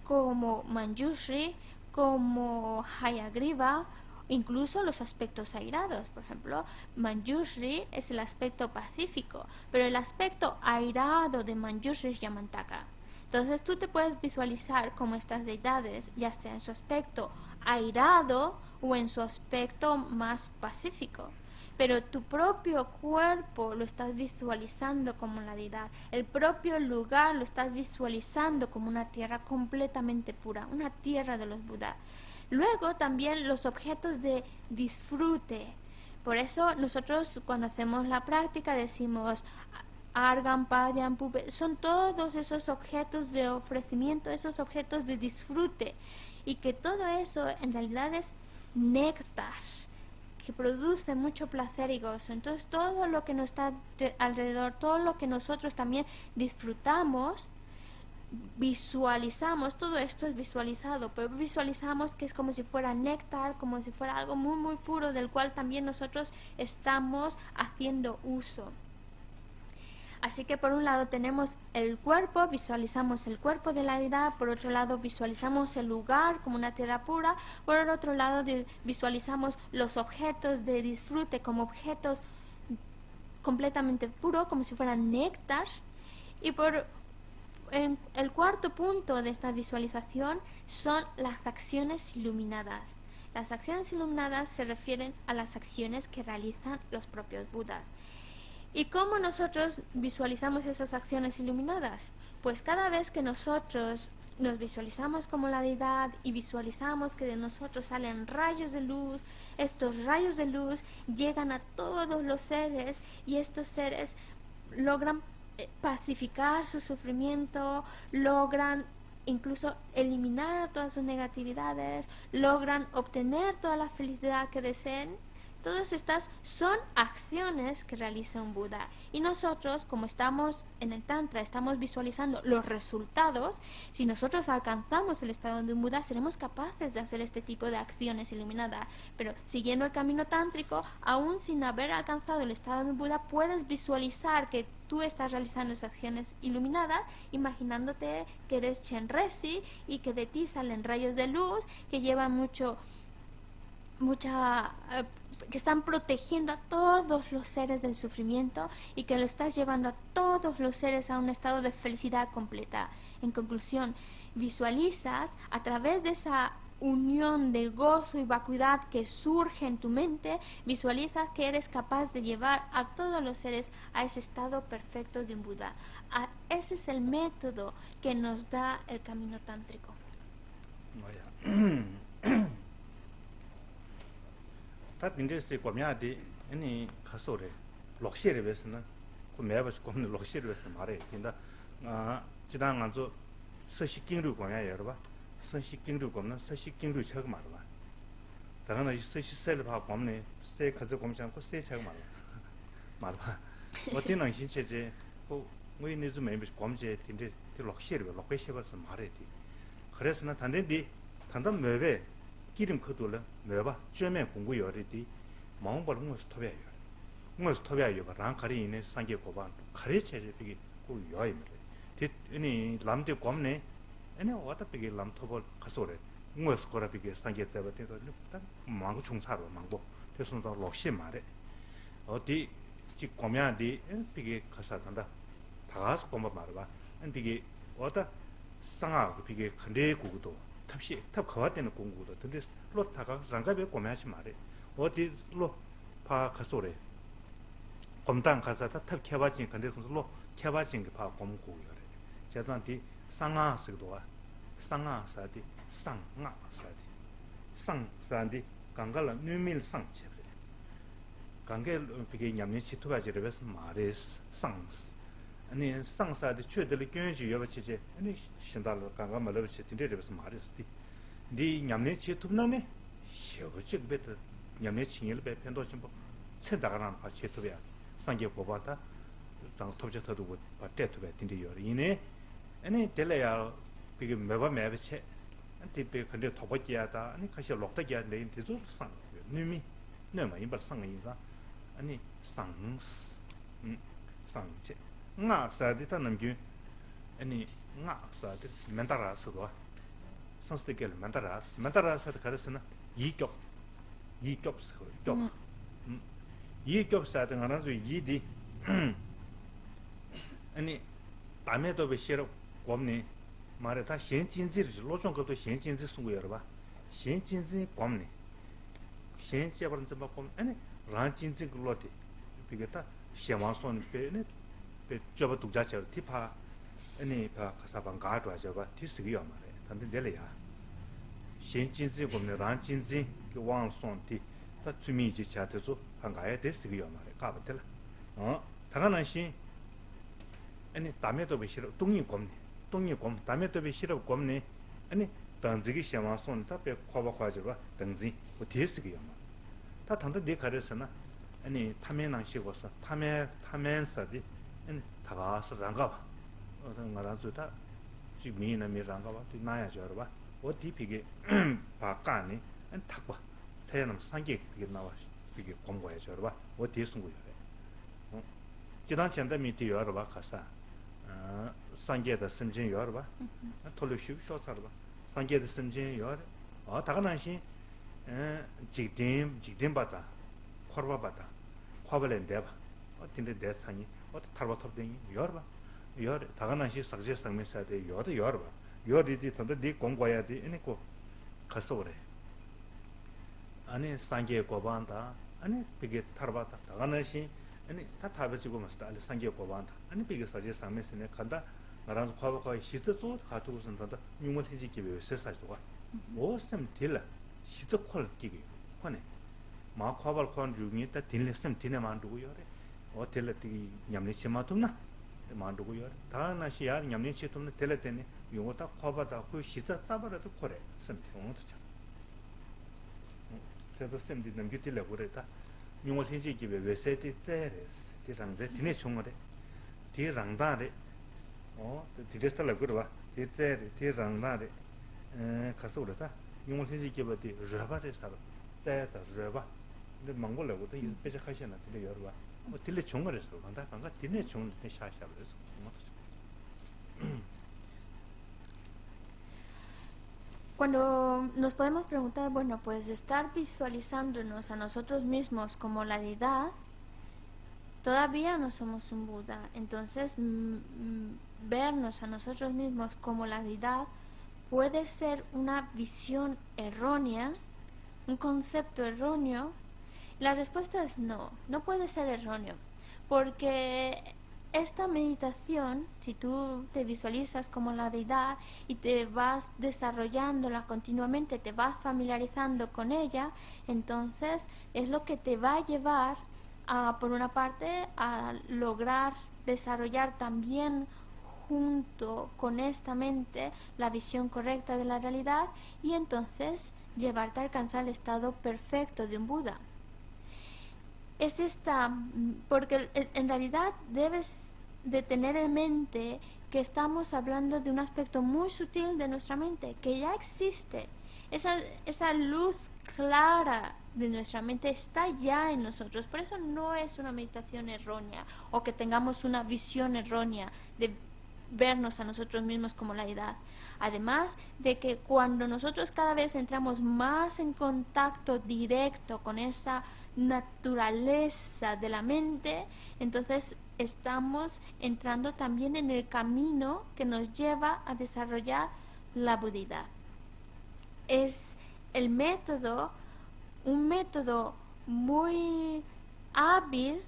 como Manjushri, como Hayagriva, incluso los aspectos airados. Por ejemplo, Manjushri es el aspecto pacífico, pero el aspecto airado de Manjushri es Yamantaka. Entonces tú te puedes visualizar como estas deidades, ya sea en su aspecto airado o en su aspecto más pacífico. Pero tu propio cuerpo lo estás visualizando como la deidad. El propio lugar lo estás visualizando como una tierra completamente pura, una tierra de los Budas. Luego también los objetos de disfrute. Por eso nosotros cuando hacemos la práctica decimos Argan, Padyan, Pupe, son todos esos objetos de ofrecimiento, esos objetos de disfrute. Y que todo eso en realidad es néctar, que produce mucho placer y gozo. Entonces todo lo que nos está alrededor, todo lo que nosotros también disfrutamos, visualizamos, todo esto es visualizado, pero visualizamos que es como si fuera néctar, como si fuera algo muy muy puro del cual también nosotros estamos haciendo uso. Así que por un lado tenemos el cuerpo, visualizamos el cuerpo de la deidad, por otro lado visualizamos el lugar como una tierra pura, por el otro lado visualizamos los objetos de disfrute como objetos completamente puros, como si fueran néctar, y el cuarto punto de esta visualización son las acciones iluminadas. Las acciones iluminadas se refieren a las acciones que realizan los propios Budas. ¿Y cómo nosotros visualizamos esas acciones iluminadas? Pues cada vez que nosotros nos visualizamos como la deidad y visualizamos que de nosotros salen rayos de luz, estos rayos de luz llegan a todos los seres y estos seres logran pacificar su sufrimiento, logran incluso eliminar todas sus negatividades, logran obtener toda la felicidad que deseen. Todas estas son acciones que realiza un Buda. Y nosotros, como estamos en el Tantra, estamos visualizando los resultados. Si nosotros alcanzamos el estado de un Buda, seremos capaces de hacer este tipo de acciones iluminadas. Pero siguiendo el camino tántrico, aún sin haber alcanzado el estado de un Buda, puedes visualizar que tú estás realizando esas acciones iluminadas, imaginándote que eres Chenrezig y que de ti salen rayos de luz que llevan que están protegiendo a todos los seres del sufrimiento y que lo estás llevando a todos los seres a un estado de felicidad completa. En conclusión, visualizas a través de esa unión de gozo y vacuidad que surge en tu mente, visualizas que eres capaz de llevar a todos los seres a ese estado perfecto de un Buda. Ese es el método que nos da el camino tántrico. 다 딘데스 고미아디 아니 가소레 록시르 베스나 그 매버스 고미 록시르 베스 말해 딘다 지당 안조 서식경류 고미아 여러봐 서식경류 고는 서식경류 책 말봐 다가나 서식셀 봐 고미네 세 가서 고미상고 세책 말봐 어디는 신체제 그 우리는 좀 매버스 고미제 딘데 록시르 록베시버스 말해 그래서는 단단 매베 기름 커도라 매바 쩌면 공부 요리디 마음벌 뭐 스톱이야. 뭐 스톱이야. 랑카리 이네 상계 고반 가르쳐지 비기 고 요이면. 아니 람데 곰네. 아니 와다 비기 람토벌 가소래. 뭐 스코라 비기 상계 잡아대도 딱 망고 총사로 망고. 대선도 록시 말해. 어디 지 고면디 비기 가사간다. 다가서 고마 말봐. 안 비기 와다 상아 비기 근데 구구도 탑시 탑 가와되는 공부도 근데 로타가 장갑에 고면하지 말해 어디 로파 가소래 검단 가사다 탑 캐바진 근데 로 캐바진 그 파 공부요래 제단디 상아 쓰도와 상아 사디 상아 사디 상산디 강갈라 뉴밀 상체 강게 비게 냠니 치투바지르베스 마레스 상스 아니 상사의 최대의 경지 여버치제 아니 신달로 강가 말버치 딘데르베스 마르스티 니 냠네 치투나네 셔버치 베트 냠네 칭일 베 펜도심보 세다가란 바 치투베야 상게 고바다 당 톱제터도 바 테투베 딘데요 이네 아니 델레야 비게 매바 매베체 안티베 근데 토버지야다 아니 카시 록다기야 네 디조 상 니미 네마 임바 상인자 아니 상스 상체 nga saadi ta namgyu ani nga saadi mentara sudwa sanstikel mentara saadi karasana yikyop sudwa yikyop saadi nga nazu yidi ani dame dobe shiro gomni mara ta shen jinzi lochong kabdo shen jinzi sungu yorba shen jinzi gomni shen chebaran zimba gomni ani ran jinzi gloti bigeta shenwaan soni pe 저거 독자처럼 티파 아니 바 가사방 가도 저거 티스기요 말해. 근데 내려야. 신진지 보면 란진지 그 왕송티 다 주민지 차트서 한가에 됐스기요 말해. 가버들. 당연한 신 아니 담에도 비시로 동이곰 담에도 비시로 곰네 아니 단지기 샤마송 답에 과바과지로 단지 뭐 됐스기요 말. 다 단도 네 가르서나 아니 타면한 시고서 타면사디 다가서 랑가 어떤 거라서다 미나 미랑가와 나야 저러봐 어디 비게 바까니 안 탁봐 태어나면 상계 비게 나와 비게 공부해 저러봐 어디 숨고 요 지난 전에 미티 여러봐 가사 상계의 심진 여러봐 돌려슈 쇼서봐 상계의 심진 여러 다가난시 직딩 받다 커버 받다 커버랜 대봐 어딘데 대상이 탈바톱된 여러봐 여 다가난시 삭제 상면사대 여러봐 여리디 던데 네 공부해야 돼 이니고 가서 그래 아니 상계 고반다 아니 비게 탈바다 다가난시 아니 다 타버지고 맞다 아니 상계 고반다 아니 비게 사제 상면선에 간다 나랑 과거가 시트도 가지고 선다 용을 해지기 위해서 살도가 뭐스템 딜라 시트콜 기기 코네 마 과발 콘 중에 다 딜레스템 딜에 만두고 요래 딜레티 냠니 치마tum나 만두고 요래 다나시 야 냠니 치tum나 딜레테네 용어 딱 과바다 그 시트 잡아라도 코래 셈 용어도 참 그래서 셈디 남기til래 그랬다 용을 해지기 위해서 세레스 디랑제 디네 총어래 디랑다래 디레스탈라 그러봐 디제리 디랑나레 가서 그러다 용을 해지게 버디 러바레 사바 자야다 러바 근데 망골라고도 이 배작하시나 근데 여러봐 뭐 딜레 종거래서 간다 간가 딜레 종을 때 샤샤브래서 Cuando nos podemos preguntar, bueno, pues estar visualizándonos a nosotros mismos como la deidad, todavía no somos un Buda. Entonces, vernos a nosotros mismos como la deidad puede ser una visión errónea, un concepto erróneo. La respuesta es no, no puede ser erróneo, porque esta meditación, si tú te visualizas como la deidad y te vas desarrollándola continuamente, te vas familiarizando con ella, entonces es lo que te va a llevar por una parte a lograr desarrollar también junto con esta mente la visión correcta de la realidad y entonces llevarte a alcanzar el estado perfecto de un Buda. Es esta, porque en realidad debes de tener en mente que estamos hablando de un aspecto muy sutil de nuestra mente, que ya existe. Esa luz clara de nuestra mente está ya en nosotros. Por eso no es una meditación errónea o que tengamos una visión errónea de vernos a nosotros mismos como la deidad. Además de que cuando nosotros cada vez entramos más en contacto directo con esa naturaleza de la mente, entonces estamos entrando también en el camino que nos lleva a desarrollar la budidad. Es el método, un método muy hábil.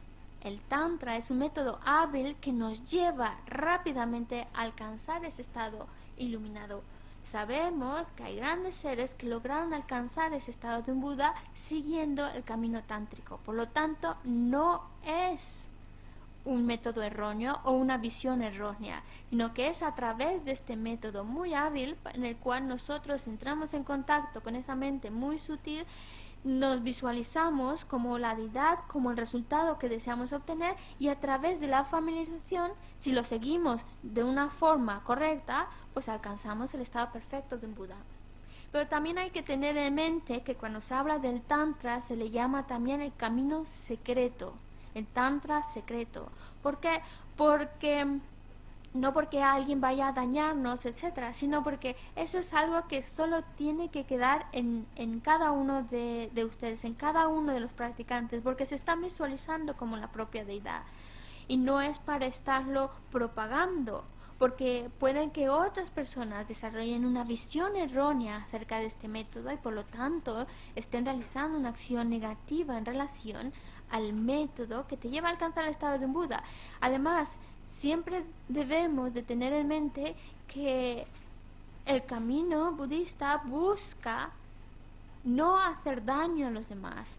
El Tantra es un método hábil que nos lleva rápidamente a alcanzar ese estado iluminado. Sabemos que hay grandes seres que lograron alcanzar ese estado de un Buda siguiendo el camino tántrico. Por lo tanto, no es un método erróneo o una visión errónea, sino que es a través de este método muy hábil en el cual nosotros entramos en contacto con esa mente muy sutil, nos visualizamos como la deidad, como el resultado que deseamos obtener y a través de la familiarización, si lo seguimos de una forma correcta, pues alcanzamos el estado perfecto de un Buda. Pero también hay que tener en mente que cuando se habla del Tantra se le llama también el camino secreto, el Tantra secreto. ¿Por qué? Porque no porque alguien vaya a dañarnos, etcétera, sino porque eso es algo que solo tiene que quedar en cada uno de ustedes, en cada uno de los practicantes, porque se están visualizando como la propia deidad. Y no es para estarlo propagando, porque pueden que otras personas desarrollen una visión errónea acerca de este método y por lo tanto estén realizando una acción negativa en relación al método que te lleva a alcanzar el estado de un Buda. Además, siempre debemos de tener en mente que el camino budista busca no hacer daño a los demás,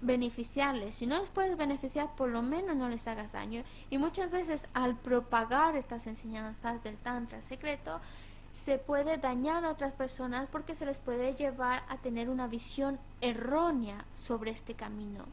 beneficiarles. Si no les puedes beneficiar, por lo menos no les hagas daño. Y muchas veces al propagar estas enseñanzas del Tantra secreto, se puede dañar a otras personas porque se les puede llevar a tener una visión errónea sobre este camino.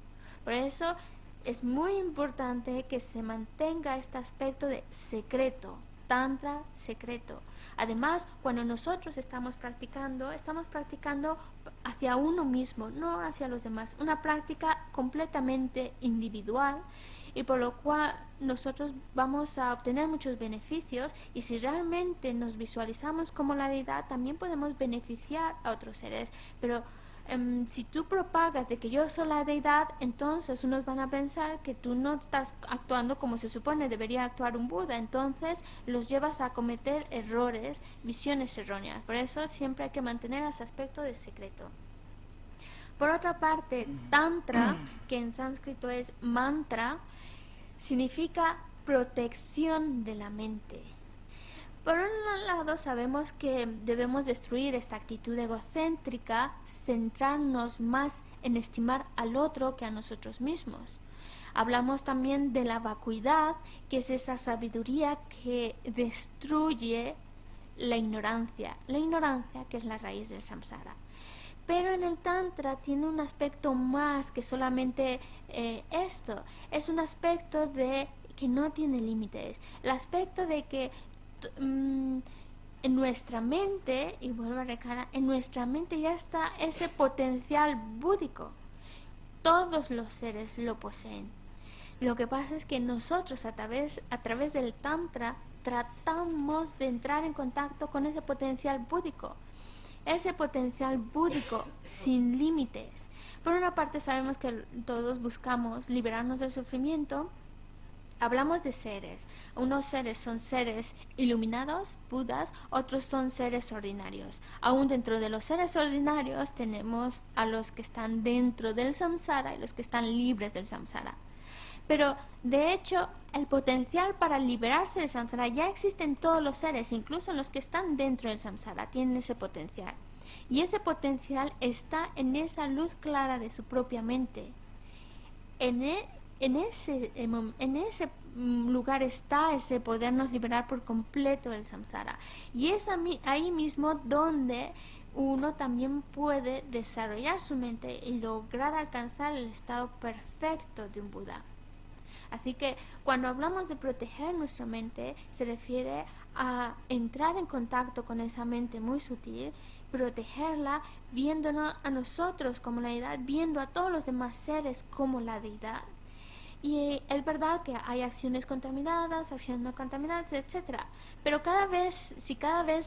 Por eso es muy importante que se mantenga este aspecto de secreto, tantra secreto. Además, cuando nosotros estamos practicando hacia uno mismo, no hacia los demás. Una práctica completamente individual y por lo cual nosotros vamos a obtener muchos beneficios, y si realmente nos visualizamos como la deidad, también podemos beneficiar a otros seres. Pero si tú propagas de que yo soy la deidad, entonces unos van a pensar que tú no estás actuando como se supone debería actuar un Buda, entonces los llevas a cometer errores, visiones erróneas. Por eso siempre hay que mantener ese aspecto de secreto. Por otra parte, tantra, que en sánscrito es mantra, significa protección de la mente. Por un lado, sabemos que debemos destruir esta actitud egocéntrica, centrarnos más en estimar al otro que a nosotros mismos. Hablamos también de la vacuidad, que es esa sabiduría que destruye la ignorancia que es la raíz del samsara. Pero en el Tantra tiene un aspecto más que solamente esto. Es un aspecto de que no tiene límites. El aspecto de que en nuestra mente, y vuelvo a recalcar, en nuestra mente ya está ese potencial búdico. Todos los seres lo poseen. Lo que pasa es que nosotros a través del Tantra tratamos de entrar en contacto con ese potencial búdico. Ese potencial búdico sin límites. Por una parte sabemos que todos buscamos liberarnos del sufrimiento. Hablamos de seres. Unos seres son seres iluminados, Budas, otros son seres ordinarios. Aún dentro de los seres ordinarios tenemos a los que están dentro del samsara y los que están libres del samsara. Pero de hecho el potencial para liberarse del samsara ya existe en todos los seres, incluso en los que están dentro del samsara tienen ese potencial. Y ese potencial está en esa luz clara de su propia mente. En ese lugar está ese podernos liberar por completo del samsara. Y es ahí mismo donde uno también puede desarrollar su mente y lograr alcanzar el estado perfecto de un Buda. Así que cuando hablamos de proteger nuestra mente, se refiere a entrar en contacto con esa mente muy sutil, protegerla, viéndonos a nosotros como la deidad, viendo a todos los demás seres como la deidad. Y es verdad que hay acciones contaminadas, acciones no contaminadas, etc. Pero cada vez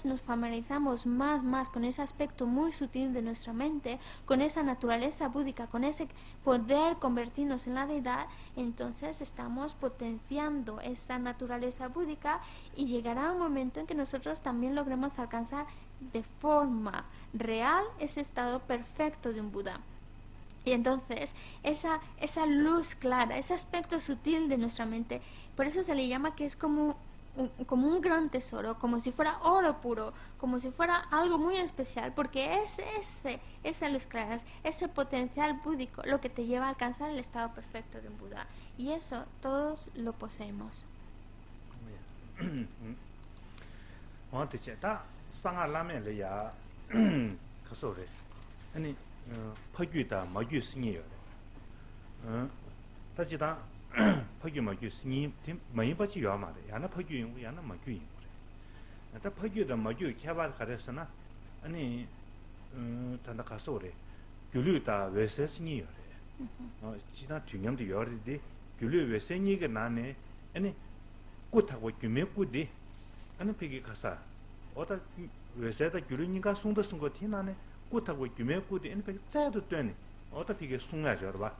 nos familiarizamos más con ese aspecto muy sutil de nuestra mente, con esa naturaleza búdica, con ese poder convertirnos en la deidad, entonces estamos potenciando esa naturaleza búdica y llegará un momento en que nosotros también logremos alcanzar de forma real ese estado perfecto de un Buda. Y entonces esa luz clara, ese aspecto sutil de nuestra mente, por eso se le llama que es como un gran tesoro, como si fuera oro puro, como si fuera algo muy especial, porque es esa luz clara, ese potencial búdico, lo que te lleva a alcanzar el estado perfecto de un Buda. Y eso todos lo poseemos. 퍼규다 마규 스니요. 다지다 퍼규 마규 스니 팀 많이 받지 요마래. 야나 퍼규 용 야나 마규 용 그래. 다 퍼규다 마규 개발 가르스나 아니 단다 가서래. 규류다 외세 스니요. 지나 중염도 요리디 규류 외세니가 나네. 아니 꽃하고 규메꾸디 아니 피기 가사 어다 외세다 규류니가 송도 송거 티나네. 꽃하고 규메꾸디 엔페 짜도 되네. 어떻게 송나죠, 봐.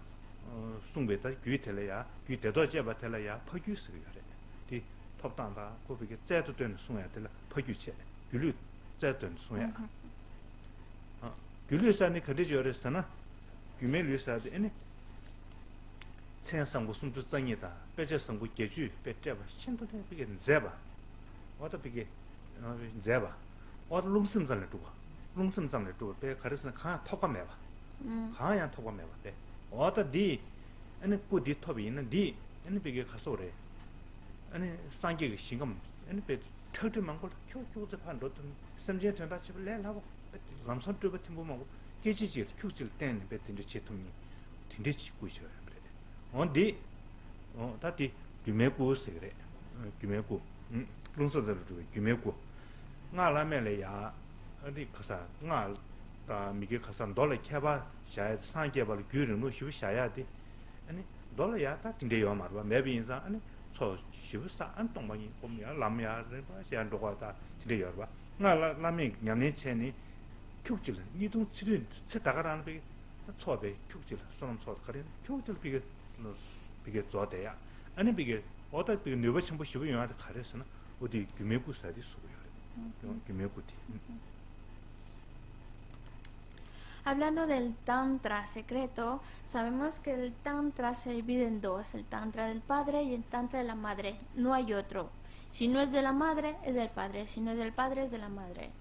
송베다 규텔이야. 규대도 제바텔이야. 퍼규스 그래. 디 톱단다. 고비게 짜도 되는 송야 될 퍼규체. 규류 짜도 송야. 규류산이 그래저랬으나 규메류사데 에네. 천상고 숨도 짱이다. 배제성고 계주 배제바 신도 되게 제바. 어떻게 제바. 어디 롱심살을 두고 롱심상을 또 배 가르스나 가 톡과매봐. 가야 톡과매봐. 배. 어디 아니 꾸디 톱이 있는 디 아니 베게 가서래. 아니 상계의 신금 아니 배 터트만 걸 큐큐도 판도 심지어 전다 집을 내라고 ramson tuba timbo mago keji kyusil ten betin de chetumi tinde chiku isho kare on di ta ti gyume ku segre gyume ku 룬서들 규메고 nga la me le ya ri khasa nga ta mi ge khasa dole kheba shayad san ge bal gyur no shu shaya de ani dole ya ta tinde yo mar ba me bi insa ani so shu sa an tong ba ni pom ya lam ya re ba sha ndo ga ta tinde yo ba nga la me nyam ne che ni kyukjil ni dong chi che da ga ran be so be kyukjil sonam so ka re kyukjil bi ge zo de ya ani bi ge oda bi ne ba chen bo shu yo ya ka re sa na 어디 규메구 사디 소요. 규메구티. Hablando del Tantra secreto, sabemos que el Tantra se divide en dos, el Tantra del padre y el Tantra de la madre. No hay otro. Si no es de la madre, es del padre. Si no es del padre, es de la madre.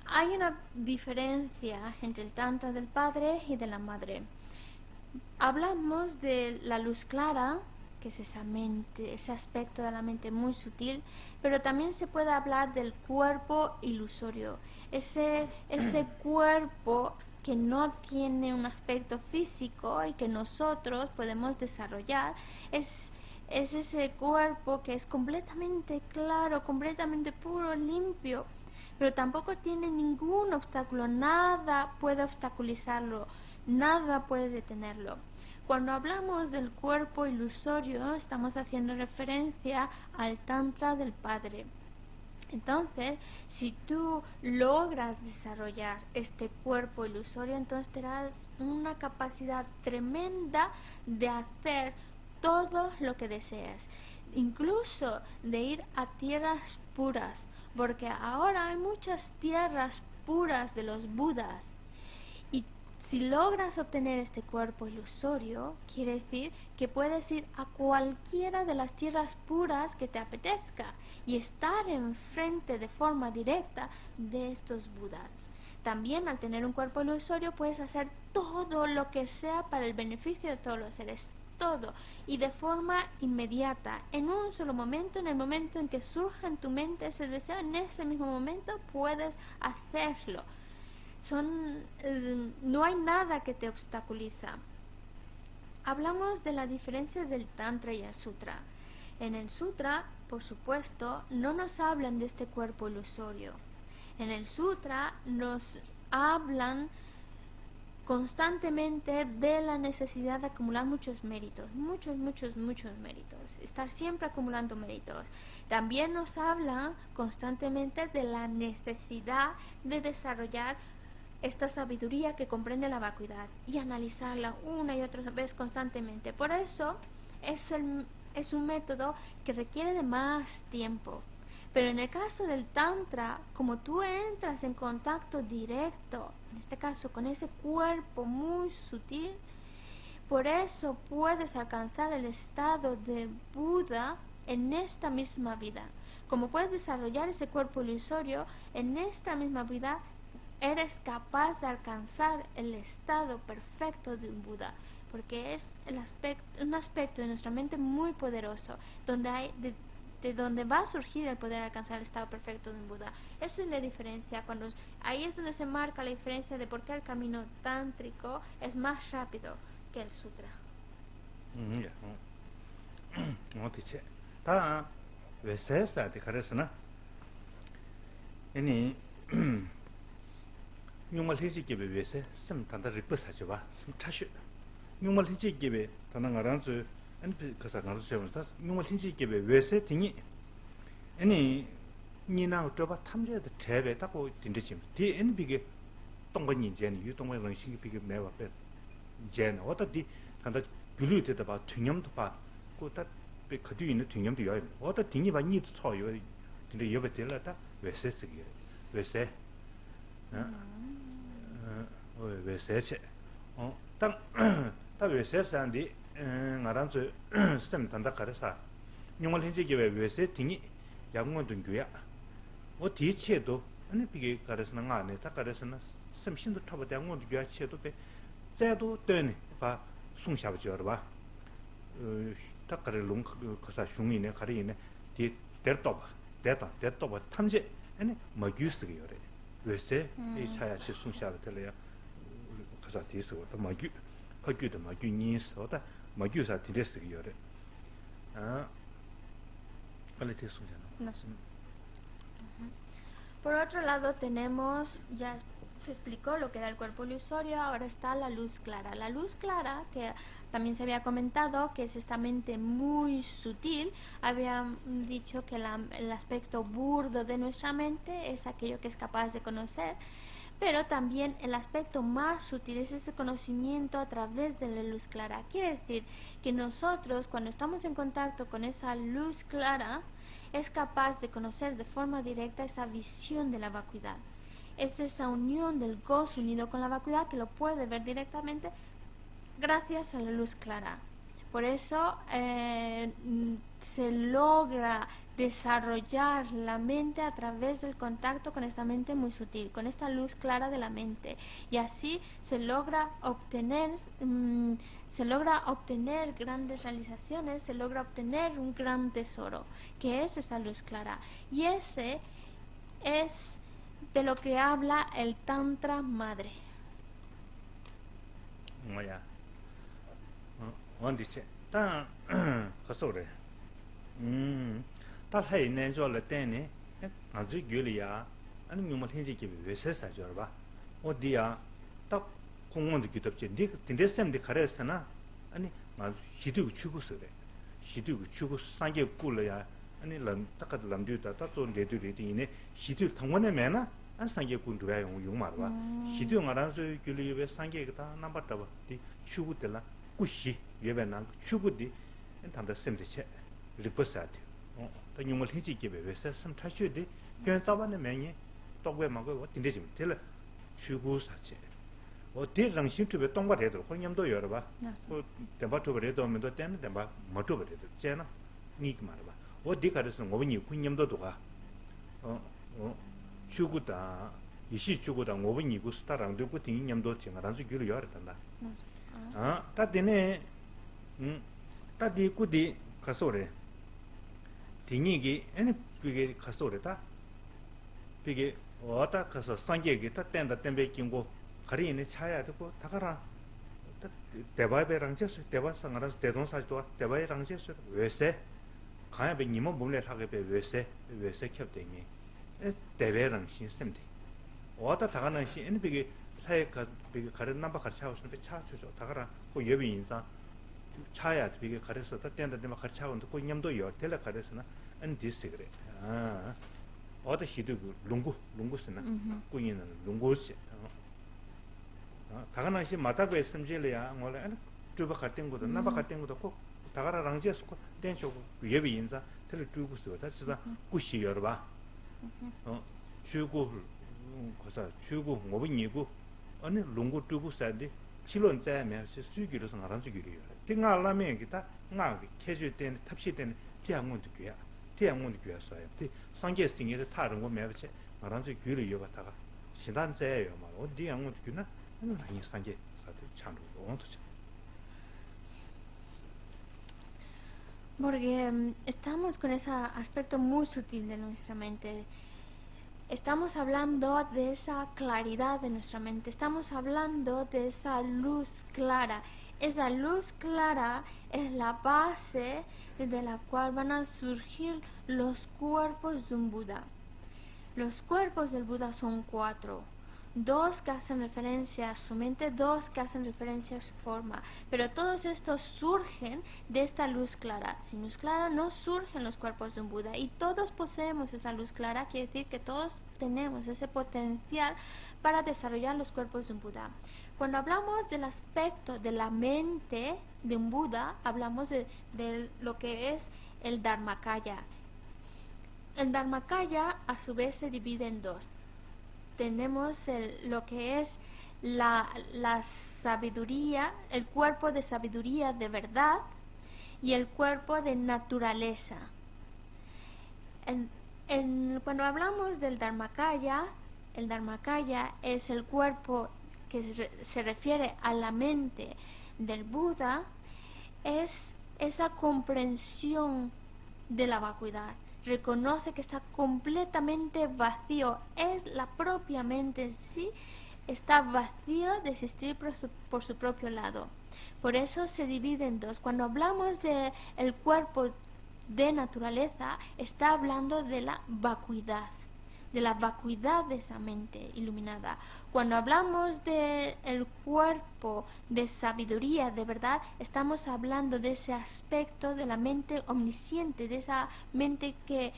Hay una diferencia entre el Tantra del padre y de la madre. Hablamos de la luz clara, que es esa mente, ese aspecto de la mente muy sutil, pero también se puede hablar del cuerpo ilusorio, ese cuerpo que no tiene un aspecto físico y que nosotros podemos desarrollar, es ese cuerpo que es completamente claro, completamente puro, limpio, pero tampoco tiene ningún obstáculo, nada puede obstaculizarlo, nada puede detenerlo. Cuando hablamos del cuerpo ilusorio, estamos haciendo referencia al Tantra del Padre. Entonces, si tú logras desarrollar este cuerpo ilusorio, entonces tendrás una capacidad tremenda de hacer todo lo que deseas, incluso de ir a tierras puras, porque ahora hay muchas tierras puras de los Budas. Si logras obtener este cuerpo ilusorio, quiere decir que puedes ir a cualquiera de las tierras puras que te apetezca y estar enfrente de forma directa de estos Budas. También al tener un cuerpo ilusorio puedes hacer todo lo que sea para el beneficio de todos los seres, todo, y de forma inmediata, en un solo momento, en el momento en que surja en tu mente ese deseo, en ese mismo momento puedes hacerlo. No hay nada que te obstaculiza. Hablamos de la diferencia del Tantra y el Sutra. En el Sutra, por supuesto, no nos hablan de este cuerpo ilusorio. En el Sutra nos hablan constantemente de la necesidad de acumular muchos méritos, muchos méritos, estar siempre acumulando méritos. También nos habla constantemente de la necesidad de desarrollar esta sabiduría que comprende la vacuidad y analizarla una y otra vez constantemente. Por eso es un método que requiere de más tiempo. Pero en el caso del Tantra, como tú entras en contacto directo, en este caso con ese cuerpo muy sutil, por eso puedes alcanzar el estado de Buda en esta misma vida. Como puedes desarrollar ese cuerpo ilusorio en esta misma vida, eres capaz de alcanzar el estado perfecto de un Buda, porque es un aspecto de nuestra mente muy poderoso, de donde va a surgir el poder alcanzar el estado perfecto de un Buda. Esa es la diferencia, ahí es donde se marca la diferencia de por qué el camino tántrico es más rápido que el sutra. nyungmal heji gebe wese sim tanda rikpa sachi ba sim chashu nyungmal heji gebe tanda ngaranzu an kasa ngaranzu shevans tas nyungmal heji gebe wese tingi ani nina utoba tamje da chebe tako dindachim di an bige tongba nyi jeni yu tongba langshingi bige mewa pe jeni oda di tanda gyulu deda ba tungyamdo ba ko ta pe kadu ina tungyamdo yoy oda tingi ba nyi tso yoy dinda yoba dila ta wese sigi wese 외세체 땅 외세산디 나란주 셈 단다 가르사 용월 현지기 외세 등이 야구원 등교야 뒤체도 아니 비게 가르스는 안에 다 가르스는 셈 신도 타버 야구원 등교야 체도 배 제도 되네 봐 숭샤버죠 봐 딱가를 롱 거사 슝이네 가리네 뒤 데르토바 데토바 탐제 아니 마규스게 요래 외세 이 차야 숭샤버 들려야 가서 뒤에서 또 마규 학교도 마규 니스다 마규사 뒤에서 요래 아 원래 No sé. Por otro lado tenemos, ya se explicó lo que era el cuerpo ilusorio, ahora está la luz clara. La luz clara, que también se había comentado, que es esta mente muy sutil, había dicho que el aspecto burdo de nuestra mente es aquello que es capaz de conocer, pero también el aspecto más sutil es ese conocimiento a través de la luz clara. Quiere decir que nosotros, cuando estamos en contacto con esa luz clara, es capaz de conocer de forma directa esa visión de la vacuidad. Es esa unión del gozo unido con la vacuidad que lo puede ver directamente gracias a la luz clara. Por eso se logra desarrollar la mente a través del contacto con esta mente muy sutil, con esta luz clara de la mente, y así se logra obtener grandes realizaciones, se logra obtener un gran tesoro, que es esta luz clara. Y ese es de lo que habla el Tantra Madre. dice, ta kasore. Ta hai nenjo le tene, anzu gyuli ya, ani nyuma tenji ki wese sa jorba. O dia ta kongon de kitapche, dinde sem de karesa na, ani anzu hidu chugu sore. Hidu chugu sangye kula ya, ani lam takat lamdu ta zo ledu le dine, hidu tangwane mena, an sangye kun duya yung marwa. Hidu ngaranzu gyuli we sangye ta namba taba, di chugu de la kushi yebe nang chugu di tanda sem de che ripasati. Ta nyumol hinchi kibe wese sem tashu di kwen sabane menye tokwe mago dinde jim tela chugu sa che. O di rangshin tube tongba redo ko nyamdo yorba. Ko temba tube redo mendo tem temba matu redo che na nik marba. O di kareso ngobni ku nyamdo doga. chugu da ishi chugu da ngobni ku starang de ku ting nyamdo che ngaranzu gyuru yor tanda. Ta dine ta di ku di kasore. 딩이기 애니 비게 가서래다 비게 어다 가서 상계기 다 땐다 땜베 긴고 가리네 차야 되고 다가라 대바베랑 제스 대바 상가라서 대동사도 대바이랑 제스 왜세 가야베 님은 몰래 하게 베 왜세 캡데니 에 대베랑 신sem데 어다 다가는 시 애니 비게 사이가 비게 가른 남바 같이 하고 있는데 차 주죠 다가라 그 여비 인사 차야 비게 가려서 다 땐다 땜바 같이 하고 있는데 그 냠도 여 텔라 가려서나 안 디스그레 어디 시도 룽구스나 꾸이는 룽구스 다가나시 마다고 했음질이야 원래 뚜바 같은 것도 나바 같은 것도 꼭 다가라랑 제스고 댄쇼고 예비 인자 텔 뚜구스 다시다 꾸시 열봐 주고 거사 주고 뭐비니고 아니 룽구 뚜구스인데 실론 짜면서 수기로서 나란 수기리요 띵알라면 기타 나게 캐주 때 탑시 때 티앙문도 귀야 티앙문도 귀였어요 티 상계성이 다른 거 매버치 나란지 귀를 여봤다가 신단제예요 막 어디 양문도 귀나 아니 상계 사도 참로 온도죠. Porque estamos con ese aspecto muy sutil de nuestra mente. Estamos hablando de esa claridad de nuestra mente. Estamos hablando de esa luz clara. Esa luz clara es la base de la cual van a surgir los cuerpos de un Buda. Los cuerpos del Buda son 4. 2 que hacen referencia a su mente, 2 que hacen referencia a su forma. Pero todos estos surgen de esta luz clara. Sin luz clara no surgen los cuerpos de un Buda. Y todos poseemos esa luz clara, quiere decir que todos tenemos ese potencial para desarrollar los cuerpos de un Buda. Cuando hablamos del aspecto de la mente de un Buda, hablamos de lo que es el Dharmakaya. El Dharmakaya a su vez se divide en 2. Tenemos lo que es la sabiduría, el cuerpo de sabiduría de verdad y el cuerpo de naturaleza. Cuando hablamos del Dharmakaya, el Dharmakaya es el cuerpo que se refiere a la mente del Buda, es esa comprensión de la vacuidad. Reconoce que está completamente vacío. La propia mente en sí está vacío de existir por su propio lado. Por eso se divide en 2. Cuando hablamos del cuerpo de naturaleza, está hablando de la vacuidad de esa mente iluminada. Cuando hablamos del cuerpo de sabiduría de verdad, estamos hablando de ese aspecto de la mente omnisciente, de esa mente que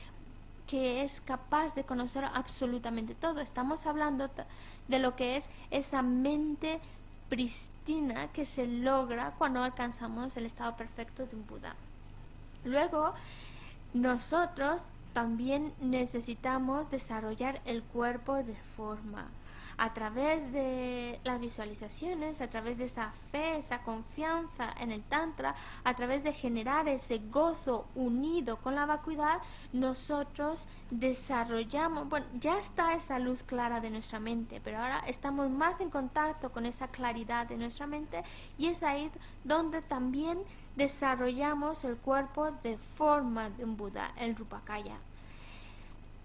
es capaz de conocer absolutamente todo. Estamos hablando de lo que es esa mente pristina que se logra cuando alcanzamos el estado perfecto de un Buda. Luego, nosotros también necesitamos desarrollar el cuerpo de forma a través de las visualizaciones, a través de esa fe, esa confianza en el Tantra, a través de generar ese gozo unido con la vacuidad, nosotros desarrollamos, bueno, ya está esa luz clara de nuestra mente, pero ahora estamos más en contacto con esa claridad de nuestra mente y es ahí donde también desarrollamos el cuerpo de forma de un Buda, el Rupakaya.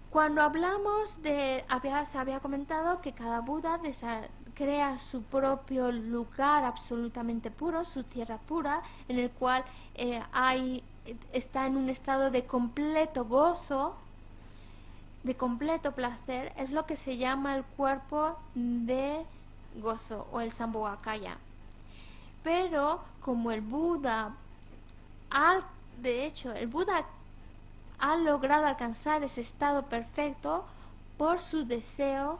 Cuando hablamos de, se había comentado que cada Buda crea su propio lugar absolutamente puro, su tierra pura, en el cual está en un estado de completo gozo, de completo placer, es lo que se llama el cuerpo de gozo o el Sambhogakaya. Pero como el Buda, de hecho, el Buda ha logrado alcanzar ese estado perfecto por su deseo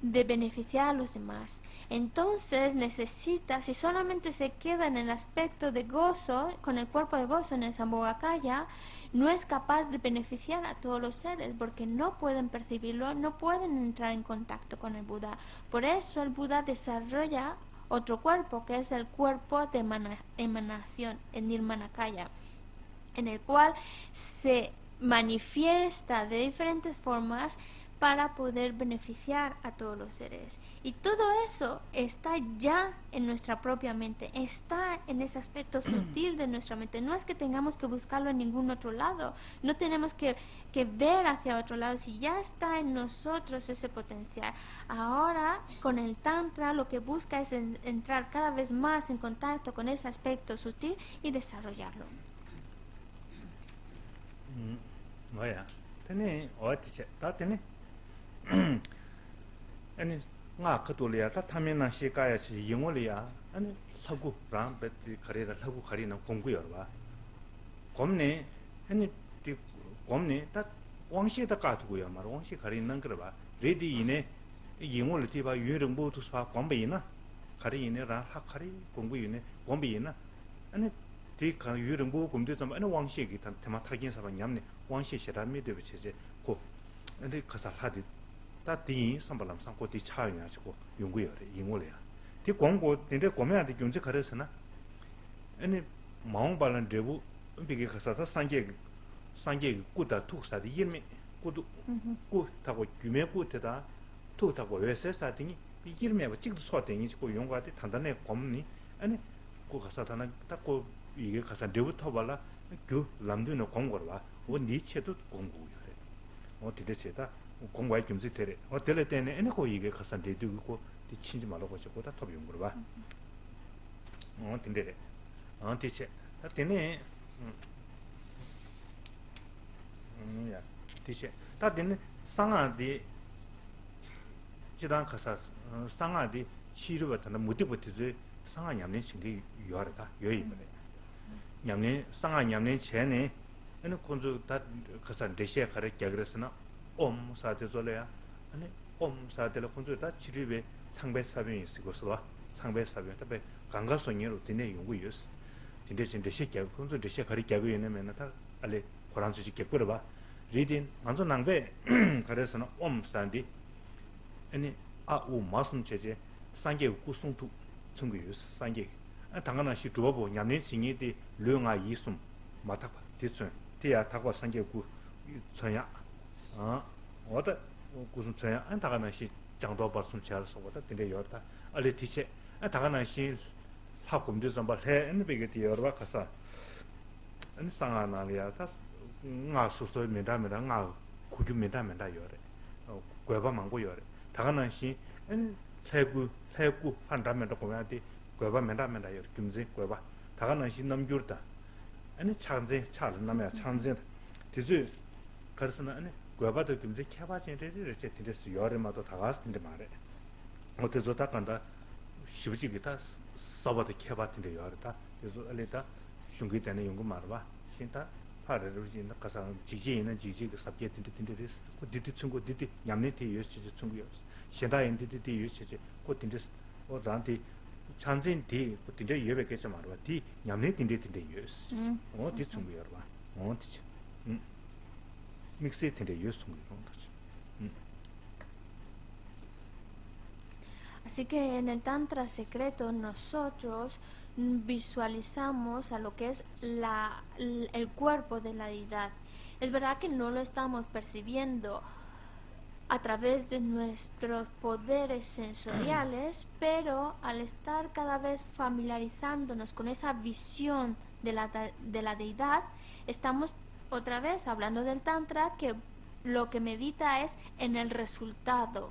de beneficiar a los demás. Entonces necesita, si solamente se queda en el aspecto de gozo, con el cuerpo de gozo en el Sambhogakaya, no es capaz de beneficiar a todos los seres porque no pueden percibirlo, no pueden entrar en contacto con el Buda. Por eso el Buda desarrolla otro cuerpo, que es el cuerpo de emanación, el Nirmanakaya, en el cual se manifiesta de diferentes formas para poder beneficiar a todos los seres. Y todo eso está ya en nuestra propia mente, está en ese aspecto sutil de nuestra mente. No es que tengamos que buscarlo en ningún otro lado, no tenemos que ver hacia otro lado, si ya está en nosotros ese potencial. Ahora, con el Tantra, lo que busca es entrar cada vez más en contacto con ese aspecto sutil y desarrollarlo. 뭐야? 되네. 어디지? 다 되네. 아니, 나 그돌이야. 다 타면나 시가야지 영월이야. 아니, 하고 람베티 카리라 하고 카리나 공부여 봐. 곰네. 아니, 이 곰네. 다 왕시에다 가지고야 말. 왕시 카리는 그래 봐. 레디이네. 영월을 뒤봐 유령 모두 사 곰베이나. 카리이네라 하카리 공부이네. 곰베이나. 아니 디가 유령 모 공부 좀 아니 왕시기 단 테마 타긴 사람 냠네. 왕시 시라미 되버치제 고 근데 가서 하디 다디 삼발람 상고디 차이냐 가지고 연구여래 인고래야 디 공고 근데 고면한테 경제 가르스나 아니 마음발은 되고 비게 가서 상계 꾸다 투사디 예미 꾸도 꾸 타고 규메 꾸테다 투 타고 외세사딩이 이기르메 찍도 소되니 고 용과데 단단해 검니 아니 고 가서 다나 딱고 이게 가서 되부터 발라 그 람드는 공고를 봐 니체도 공부요래. 어디에서다 공부할 겸지 되래. 어떨 때는 에너고 이게 가서 되고 친지 말고 저거 다 톱이 용거를 봐. 근데 티체. 다 되네. 야. 티체. 다 되네. 상아디 지단 가서 상아디 치료받는 못이부터 상아 냠는 신기 요하다. 요이거든. 냠네 상아 냠네 전에 ane kunzu ta kasan deshe kare kyagrasana om saate zolaya ane om saate la kunzu ta chiribe 상배 사병이 있고 서와 상배 사병 답에 강가 소녀로 되네 연구 유스 근데 진짜 시켜 kunzu deshe kare kyago yene면 다 알레 고란수 지게 끌어봐 리딘 완전 낭배 그래서는 om 산디 아니 아우 마순 체제 상계 구송투 청구 유스 상계 당연한 시 두어보 냠네 징이디 류가 이숨 마타 디츠 티야 타고 상계구 전야 어다 무슨 전야 안 다가는 시 장도 벌순 차서 보다 근데 여다 알레 티체 다가는 시 학금도 좀 발해 있는 베게 디어바 가서 안 상하나리아 다 나소소 메다메다 나 구주 메다메다 요래 괴바 망고 요래 다가는 시안 해구 한다면도 고야디 괴바 메다메다 요 김제 괴바 다가는 시 남규르다 아니 창제 차를 남야 창제 디즈 그래서는 아니 과바도 김제 캐바진들이 이제 디스 여름마도 다가스인데 말해 어때서 다 간다 시부지기다 서버도 캐바인데 여름다 그래서 알레다 중기 때는 연구 말봐 신다 파르르 진다 가서 지지는 지지 그 삽게인데 딘데스 그 디디 친구 디디 냠네티 유스지 친구요 신다 인디디 유스지 그 딘데스 어 잔디 찬진 디 딘데 예베게 좀 말봐 디 냠네 딘데 유스 어 디충구요 봐 디치 믹스에 딘데 유스 Así que en el Tantra secreto nosotros visualizamos a lo que es el cuerpo de la deidad. Es verdad que no lo estamos percibiendo a través de nuestros poderes sensoriales, pero al estar cada vez familiarizándonos con esa visión de la deidad, estamos otra vez hablando del Tantra, que lo que medita es en el resultado.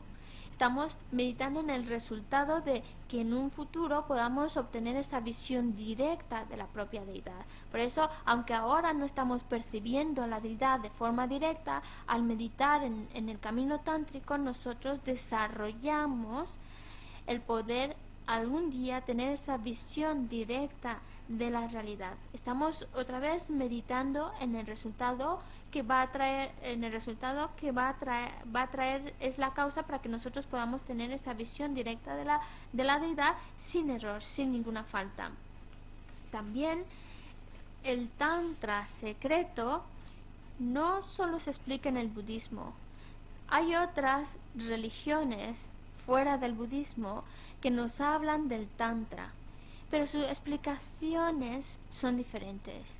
Estamos meditando en el resultado de que en un futuro podamos obtener esa visión directa de la propia deidad. Por eso, aunque ahora no estamos percibiendo a la deidad de forma directa, al meditar en el camino tántrico, nosotros desarrollamos el poder algún día tener esa visión directa de la realidad. Estamos otra vez meditando en el resultado que va a traer, es la causa para que nosotros podamos tener esa visión directa de la deidad sin error, sin ninguna falta. También el Tantra secreto no solo se explica en el budismo. Hay otras religiones fuera del budismo que nos hablan del Tantra, pero sus explicaciones son diferentes.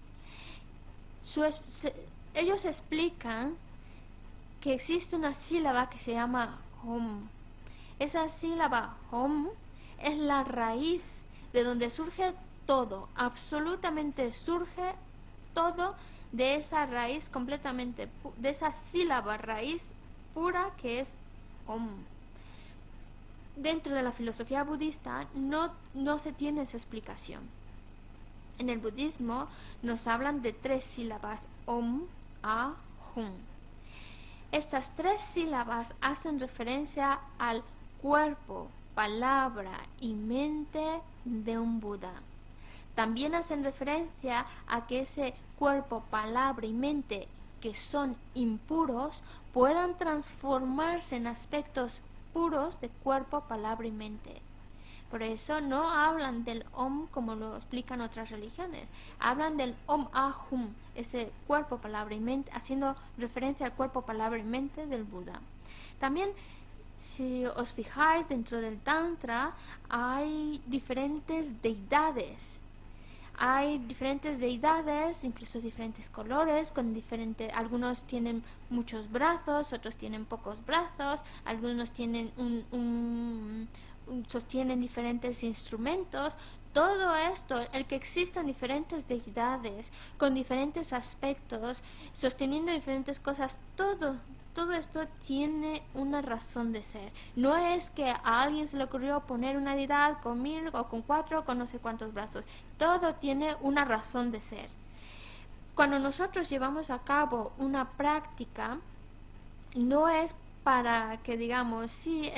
Ellos explican que existe una sílaba que se llama Om. Esa sílaba Om es la raíz de donde surge todo, absolutamente surge todo de esa raíz completamente, de esa sílaba raíz pura que es Om. Dentro de la filosofía budista no se tiene esa explicación. En el budismo nos hablan de 3 sílabas, Om, A, Hum. Estas 3 sílabas hacen referencia al cuerpo, palabra y mente de un Buda. También hacen referencia a que ese cuerpo, palabra y mente que son impuros puedan transformarse en aspectos puros de cuerpo, palabra y mente. Por eso no hablan del Om como lo explican otras religiones. Hablan del Om Ahum, ese cuerpo, palabra y mente, haciendo referencia al cuerpo, palabra y mente del Buda. También, si os fijáis, dentro del Tantra hay diferentes deidades. Hay diferentes deidades, incluso diferentes colores, algunos tienen muchos brazos, otros tienen pocos brazos, algunos tienen sostienen diferentes instrumentos. Todo esto, el que existan diferentes deidades con diferentes aspectos, sosteniendo diferentes cosas, todo esto tiene una razón de ser. No es que a alguien se le ocurrió poner una deidad con 1000 o con 4 o con no sé cuántos brazos. Todo tiene una razón de ser. Cuando nosotros llevamos a cabo una práctica, no es para que digamos, sí,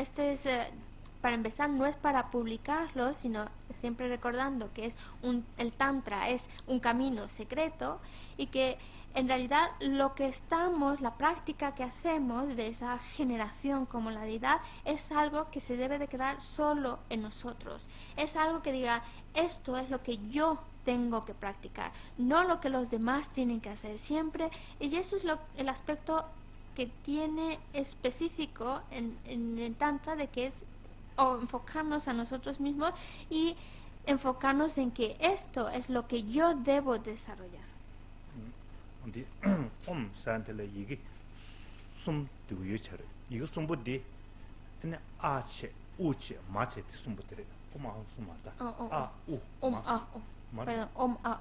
para empezar, no es para publicarlo, sino siempre recordando que el Tantra es un camino secreto y que en realidad la práctica que hacemos de esa generación como la deidad es algo que se debe de quedar solo en nosotros. Es algo que diga, esto es lo que yo tengo que practicar, no lo que los demás tienen que hacer siempre. Y eso es el aspecto que tiene específico en el Tantra, de que es enfocarnos a nosotros mismos y enfocarnos en que esto es lo que yo debo desarrollar. 산텔에 이게 숨 두유 차례 이거 숨부디 ene ache uche mache 숨부터래 고마 숨마다 아우 perdón, om a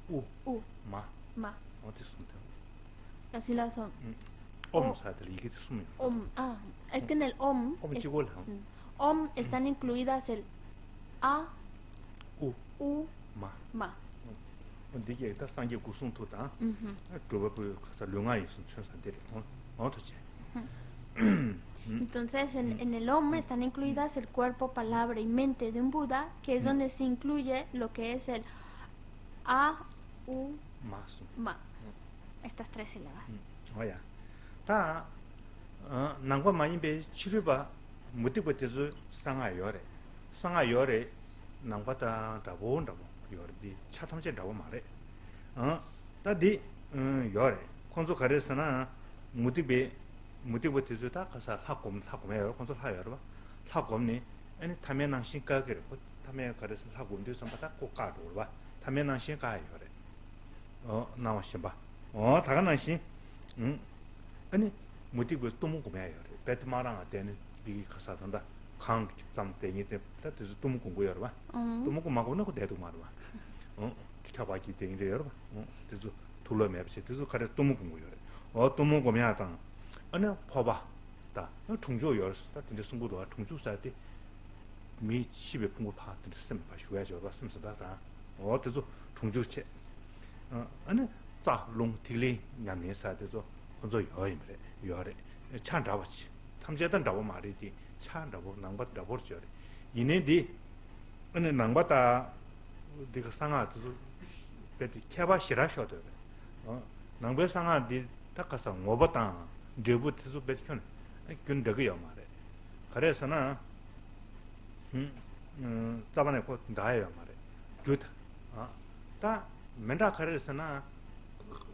u 아우 마 어디 숨다 las sílabas son 산텔에 이게 숨이 es que en el om están incluidas el a u ma. Dice esta sangre gusung tu ta. Ujú. Tuba pu kasa lunga yisun chun san diri. Onto che. Entonces, en el Om están incluidas el cuerpo, palabra y mente de un Buda, que es donde se incluye lo que es el A, U, Masu. Ma. Estas 3 sílabas. Oya. Ta nangwa mayinbe chiruba mutiba tezu sanga yore. Sanga yore nangwa ta dabo ndabo yore di chatamche dabo mare. Ta di yore. Konzo kare sana mutiba tezu ta kasa hakom yore. Konzo ha yore ba. Hakomni ane tamya nangshin ka kere. Tamya kare sana hakom de samba ta ko ka do ba. Tamya nangshin ka yore. 나와 봐. 다가 나시. 아니 모티브 또 공부해야 돼. 베트마랑 때는 비 가사던다. 강 직장 때니 때 그래도 또 공부해야 봐. 또 먹고 막고는 그 대도 말아 봐. 지켜봐기 때문에 여러분. 그래서 둘러매 없이 그래서 가래 또 공부해야 돼. 또 공부해야 다. 아니 봐봐. 다. 중조 열었다. 근데 승부도 중조 살 때. 미 10에 공부 파. 근데 쌤 봐줘야 줘. 쌤서다. 그래서 중조체 아니 자 롱틸리 냠네사데조 혼자 여임래 여래 찬 잡았지 탐제단 잡아 말이지 찬 잡아 낭받 잡을지 이네디 아니 낭받다 네가 상아도 베티 캐바 시라셔도 낭베 상아디 딱가서 뭐봤다 제부트도 베티콘 근데가 말해 그래서나 자반에 곧 나예요 말해 굿다 맨다 카레스나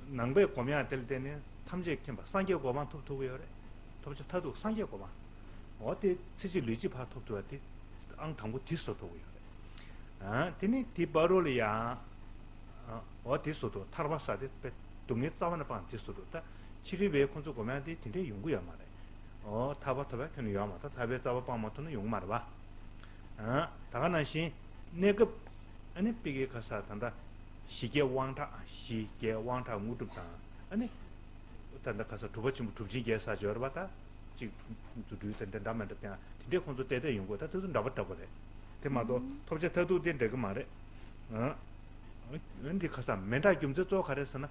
낭베 고미야 될 때는 탐제 캠바 상계 고만 톱토고요래 톱저 타도 상계 고만 어디 치지 리지 파 톱도한테 앙 당고 디서도고요래 디니 디바롤이야 어디서도 타르바사데 베 동네 자만에 반 디서도다 치리베 콘조 고미한테 딘데 연구야 말해 타바타바 ken 요마다 타베 자바 파마토는 용 말아 봐 다가나시 내가 아니 비게 가서 단다 시계 왕타 무드다 아니 단다 가서 두 번째 두지게 사줘 봐다 지금 두두된다 담한테 그냥 근데 콘도 때도 연구다 또 나봤다 그래 대마도 톱제 태도 된 데가 말해 근데 가서 맨다 김저 쪽 가려서나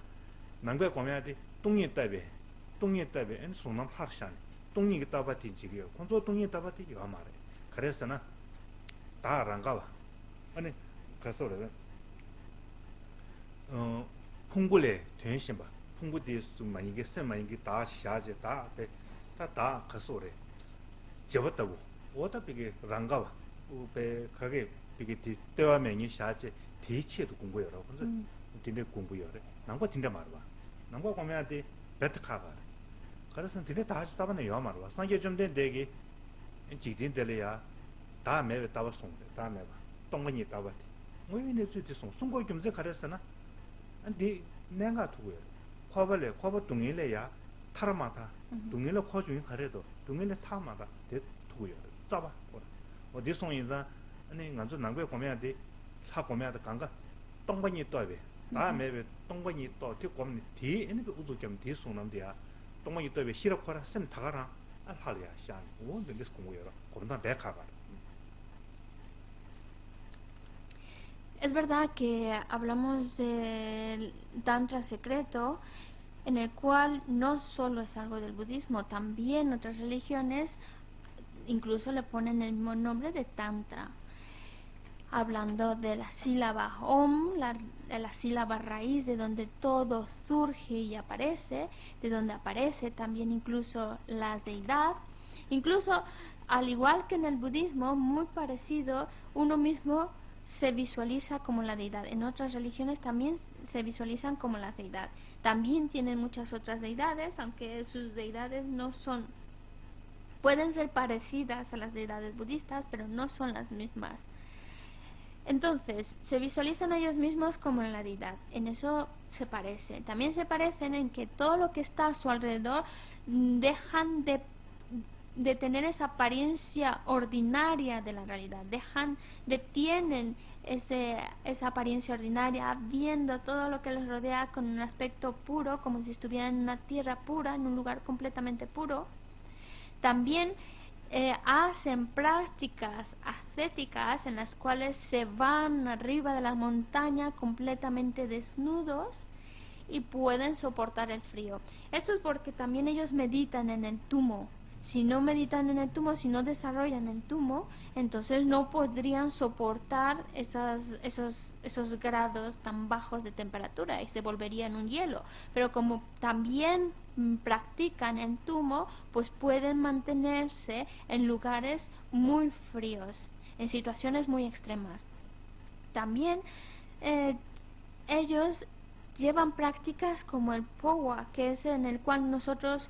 남배 고면한테 똥이 따베 아니 손남 하샤니 똥이 따바티 지기요 콘도 똥이 따바티 요 말해 그래서나 다 랑가봐 아니 가서 그래 풍불에 된신 봐. 풍부디스 만이게 셈만이게 다 샤제 다 가서래. 접었다고. 오다 비게 랑가와. 우베 가게 비게 때와면이 샤제 대치에도 공부해라. 근데 딘데 공부해라. 남과 딘데 말아 봐. 남과 보면한테 베트카가. 그래서 딘데 다 하지 답은 요 말아 봐. 상계 좀된 되게 지딘데려야 다 매에 따와 송데. 다 매봐. 똥거니 따와. 뭐이네 주지 송고 좀제 가렸으나 디 내가 두고요. 과벌래 과벌 동일래야 타르마다. 동일래 과중이 가래도 동일래 타마다 대 두고요. 잡아. 어디 송인자 아니 간주 남괴 고면한테 하 고면한테 간가 똥번이 떠베. 다음에 똥번이 또 뒤고면 뒤 있는 그 우주겸 뒤 송남대야. 똥번이 떠베 싫어 거라 쌤 다가라. 알 할이야. 샤. 뭐 근데 공부해라. 고른다 백하가. Es verdad que hablamos del Tantra secreto, en el cual no solo es algo del budismo, también otras religiones incluso le ponen el mismo nombre de Tantra, hablando de la sílaba Om, la sílaba raíz de donde todo surge y aparece, de donde aparece también incluso la deidad, incluso al igual que en el budismo, muy parecido, uno mismo se visualiza como la deidad. En otras religiones también se visualizan como la deidad. También tienen muchas otras deidades, aunque sus deidades no son, pueden ser parecidas a las deidades budistas, pero no son las mismas. Entonces, se visualizan a ellos mismos como la deidad. En eso se parecen. También se parecen en que todo lo que está a su alrededor dejan de tener esa apariencia ordinaria de la realidad, detienen esa apariencia ordinaria, viendo todo lo que les rodea con un aspecto puro, como si estuvieran en una tierra pura, en un lugar completamente puro. También hacen prácticas ascéticas en las cuales se van arriba de la montaña completamente desnudos y pueden soportar el frío. Esto es porque también ellos meditan en el tumo. Si no meditan en el tumo, si no desarrollan el tumo, entonces no podrían soportar esos grados tan bajos de temperatura y se volverían un hielo. Pero como también practican el tumo, pues pueden mantenerse en lugares muy fríos, en situaciones muy extremas. También ellos llevan prácticas como el powa, que es en el cual nosotros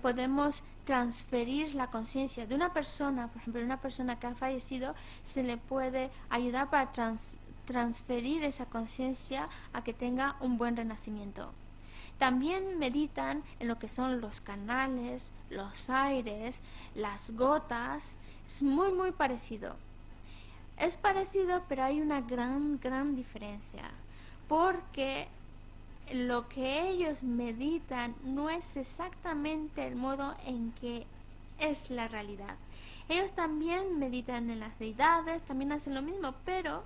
podemos transferir la conciencia de una persona. Por ejemplo, una persona que ha fallecido, se le puede ayudar para transferir esa conciencia a que tenga un buen renacimiento. También meditan en lo que son los canales, los aires, las gotas. Es muy parecido. Es parecido, pero hay una gran diferencia, porque lo que ellos meditan no es exactamente el modo en que es la realidad. Ellos también meditan en las deidades, también hacen lo mismo, pero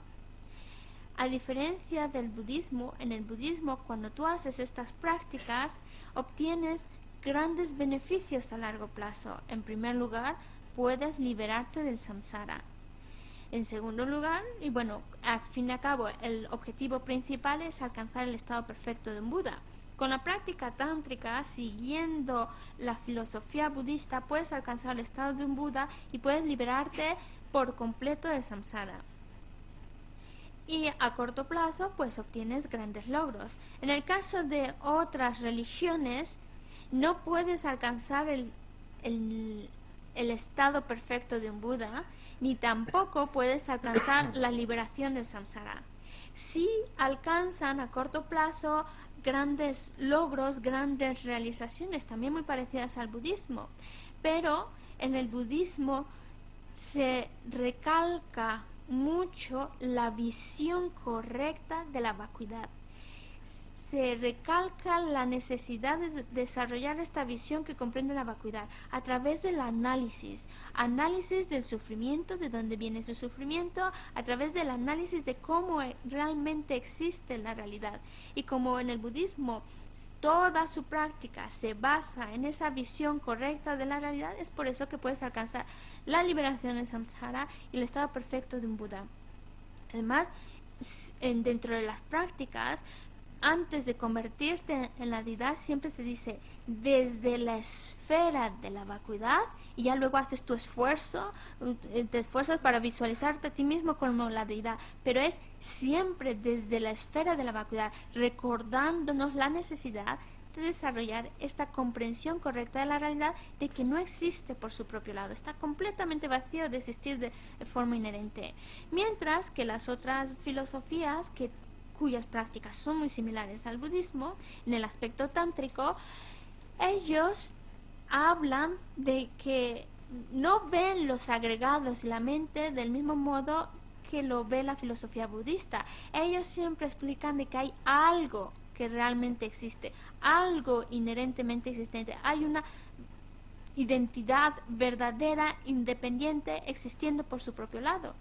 a diferencia del budismo, en el budismo cuando tú haces estas prácticas obtienes grandes beneficios a largo plazo. En primer lugar, puedes liberarte del samsara. En segundo lugar, y bueno, al fin y al cabo, el objetivo principal es alcanzar el estado perfecto de un Buda. Con la práctica tántrica, siguiendo la filosofía budista, puedes alcanzar el estado de un Buda y puedes liberarte por completo del samsara. Y a corto plazo, pues obtienes grandes logros. En el caso de otras religiones, no puedes alcanzar el estado perfecto de un Buda, ni tampoco puedes alcanzar la liberación del samsara. Sí alcanzan a corto plazo grandes logros, grandes realizaciones, también muy parecidas al budismo, pero en el budismo se recalca mucho la visión correcta de la vacuidad. Se recalca la necesidad de desarrollar esta visión que comprende la vacuidad a través del análisis del sufrimiento, de dónde viene ese sufrimiento, a través del análisis de cómo realmente existe la realidad. Y como en el budismo toda su práctica se basa en esa visión correcta de la realidad, es por eso que puedes alcanzar la liberación del samsara y el estado perfecto de un Buda. Además, dentro de las prácticas, antes de convertirte en la deidad, siempre se dice desde la esfera de la vacuidad, y ya luego haces tu esfuerzo, te esfuerzas para visualizarte a ti mismo como la deidad, pero es siempre desde la esfera de la vacuidad, recordándonos la necesidad de desarrollar esta comprensión correcta de la realidad, de que no existe por su propio lado, está completamente vacío de existir de forma inherente. Mientras que las otras filosofías cuyas prácticas son muy similares al budismo, en el aspecto tántrico, ellos hablan de que no ven los agregados y la mente del mismo modo que lo ve la filosofía budista. Ellos siempre explican de que hay algo que realmente existe, algo inherentemente existente, hay una identidad verdadera, independiente, existiendo por su propio lado.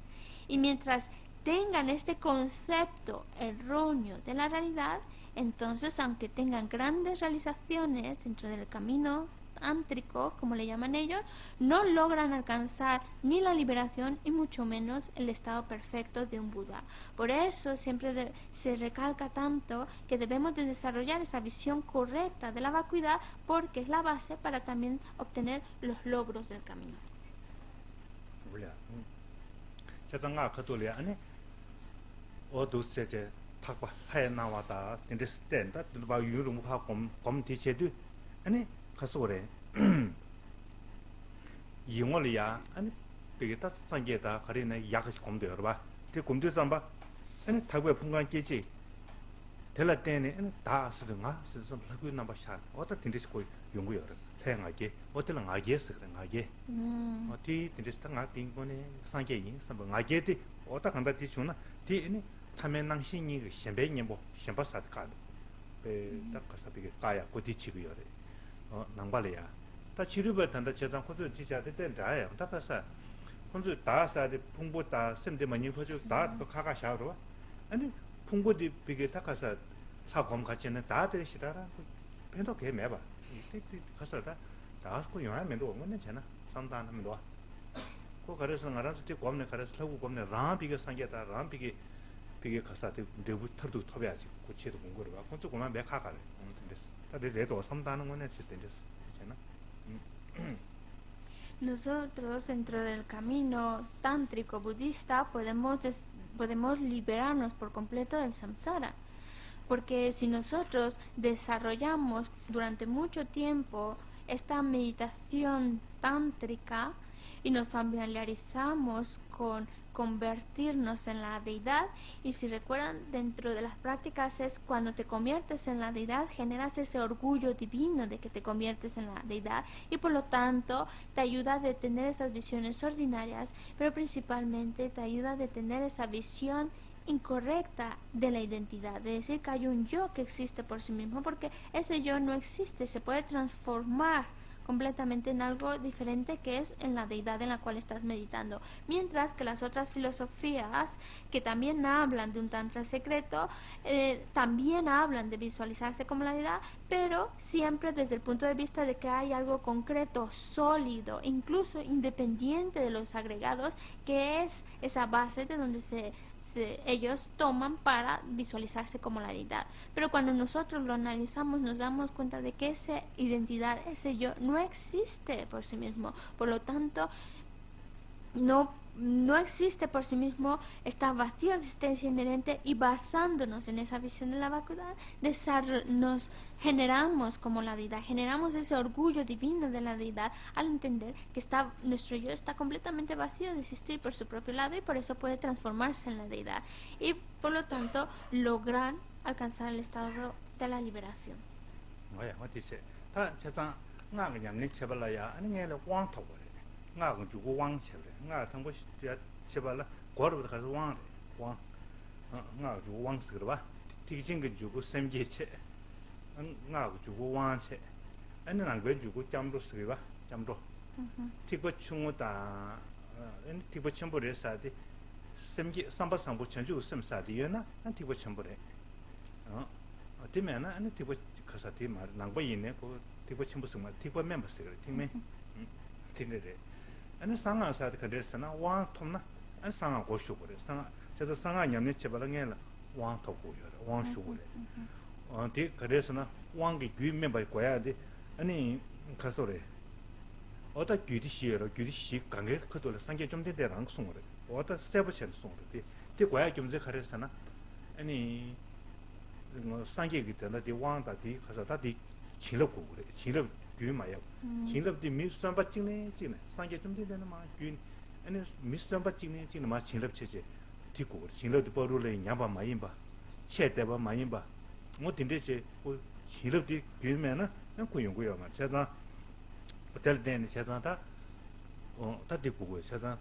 Y mientras tengan este concepto erróneo de la realidad, entonces aunque tengan grandes realizaciones dentro del camino tántrico, como le llaman ellos, no logran alcanzar ni la liberación y mucho menos el estado perfecto de un Buda. Por eso siempre se recalca tanto que debemos de desarrollar esa visión correcta de la vacuidad, porque es la base para también obtener los logros del camino. 어두세제 탁과 하에 나와다 근데 스탠다 바 유rum 파 검티체도 아니 가서 그래 이용을이야 아니 되게 다 상계다 거리네 약이 검도여 봐. 그 검도 삼바 아니 타고에 풍간 깨지 될라 때네 다 쓰든가 쓰서 하고 남바 샷 어디 딘디스 거기 연구여 태양하게 어떨랑 아게스 그런 아게 어디 딘디스 땅 아띵 거네 상계인 삼바 아게디 어디 간다 뒤주나 뒤니 타면낭 신이 신배님 뭐 신바사드 가도 딱 가서 비게 가야 고디치고요. 남발이야. 다 치료받 단다 제단 코도 지자데 된다야 다 가서 혼자 다 사데 풍부 다 샘데 많이 퍼주 다 가가 샤로 아니 풍부디 비게 다 가서 하검 같이는 다 들으시라라 벤도 개 매봐 이 가서 다 다고 용하면도 오면 되잖아 상담하면도 그 가르쳐 나라도 때 검내 가르쳐 하고 검내 람비게 상게다 람비게 비게 가서 대부 털도 터배야지 고치도 공부를 봐 혼자 그만 매 가가래 됐어 다들 레도 상담하는 거네 됐어 되잖아 Nosotros, dentro del camino tántrico budista, podemos liberarnos por completo del samsara. Porque si nosotros desarrollamos durante mucho tiempo esta meditación tántrica y nos familiarizamos con convertirnos en la deidad, y si recuerdan, dentro de las prácticas es cuando te conviertes en la deidad, generas ese orgullo divino de que te conviertes en la deidad, y por lo tanto te ayuda a detener esas visiones ordinarias, pero principalmente te ayuda a detener esa visión incorrecta de la identidad, de decir que hay un yo que existe por sí mismo, porque ese yo no existe, se puede transformar completamente en algo diferente, que es en la deidad en la cual estás meditando. Mientras que las otras filosofías que también hablan de un tantra secreto, también hablan de visualizarse como la deidad, pero siempre desde el punto de vista de que hay algo concreto, sólido, incluso independiente de los agregados, que es esa base de donde ellos toman para visualizarse como la deidad. Pero cuando nosotros lo analizamos, nos damos cuenta de que esa identidad, ese yo, no existe por sí mismo. Por lo tanto, no existe por sí mismo, esta vacía existencia inherente, y basándonos en esa visión de la vacuidad, nos generamos como la deidad, generamos ese orgullo divino de la deidad al entender que nuestro yo está completamente vacío de existir por su propio lado, y por eso puede transformarse en la deidad y por lo tanto lograr alcanzar el estado de la liberación. 뭐야 어디세 다 세상 nga 그냥 내 쳐발라야 아니 내가 왕 타고 그래 nga 그 주고 왕 쳐래 nga 통고 쳐발라 거르부터 가서 왕 nga 주고 왕 쓰거 봐 티진 그 주고 샘게체 nga 주고 왕 쳐 아니 난그 주고 잠도 쓰거 봐 잠도 티고 충우다 아니 티고 첨부를 사디 샘게 삼바 삼보 전주 샘사디나 안 티고 첨부래 어때면은 아니 티고 가서 티 말 낭바이네 그 티고 첨부스 말 티고 멤버스 그래 팀에 팀들에 아니 상하사도 그랬으나 왕 톰나 아니 상하 고쇼 그래 상하 저도 상하 냠네 쳐발랑에 왕 토고요 왕 쇼고래 티 그랬으나 왕기 귀 멤버 거야 돼 아니 가서래 어다 귀디 시에로 귀디 시 강게 그돌 상계 좀 되대랑 송으래 어다 세버션 송으래 티 거야 좀제 그랬으나 아니 상계기 때문에 디 왕다 디 가서 다디 진럽고 그래 진럽 규마야 진럽디 미스amba 찍네 상계 좀 되는 마 균 아니 미스amba 찍네 마 진럽 체제 디고 그래 진럽디 버루래 냐바 마인바 체대바 마인바 뭐 딘데제 그 진럽디 규면은 그냥 고용고요 마 제가 호텔 데는 제가다 다디 고고 제가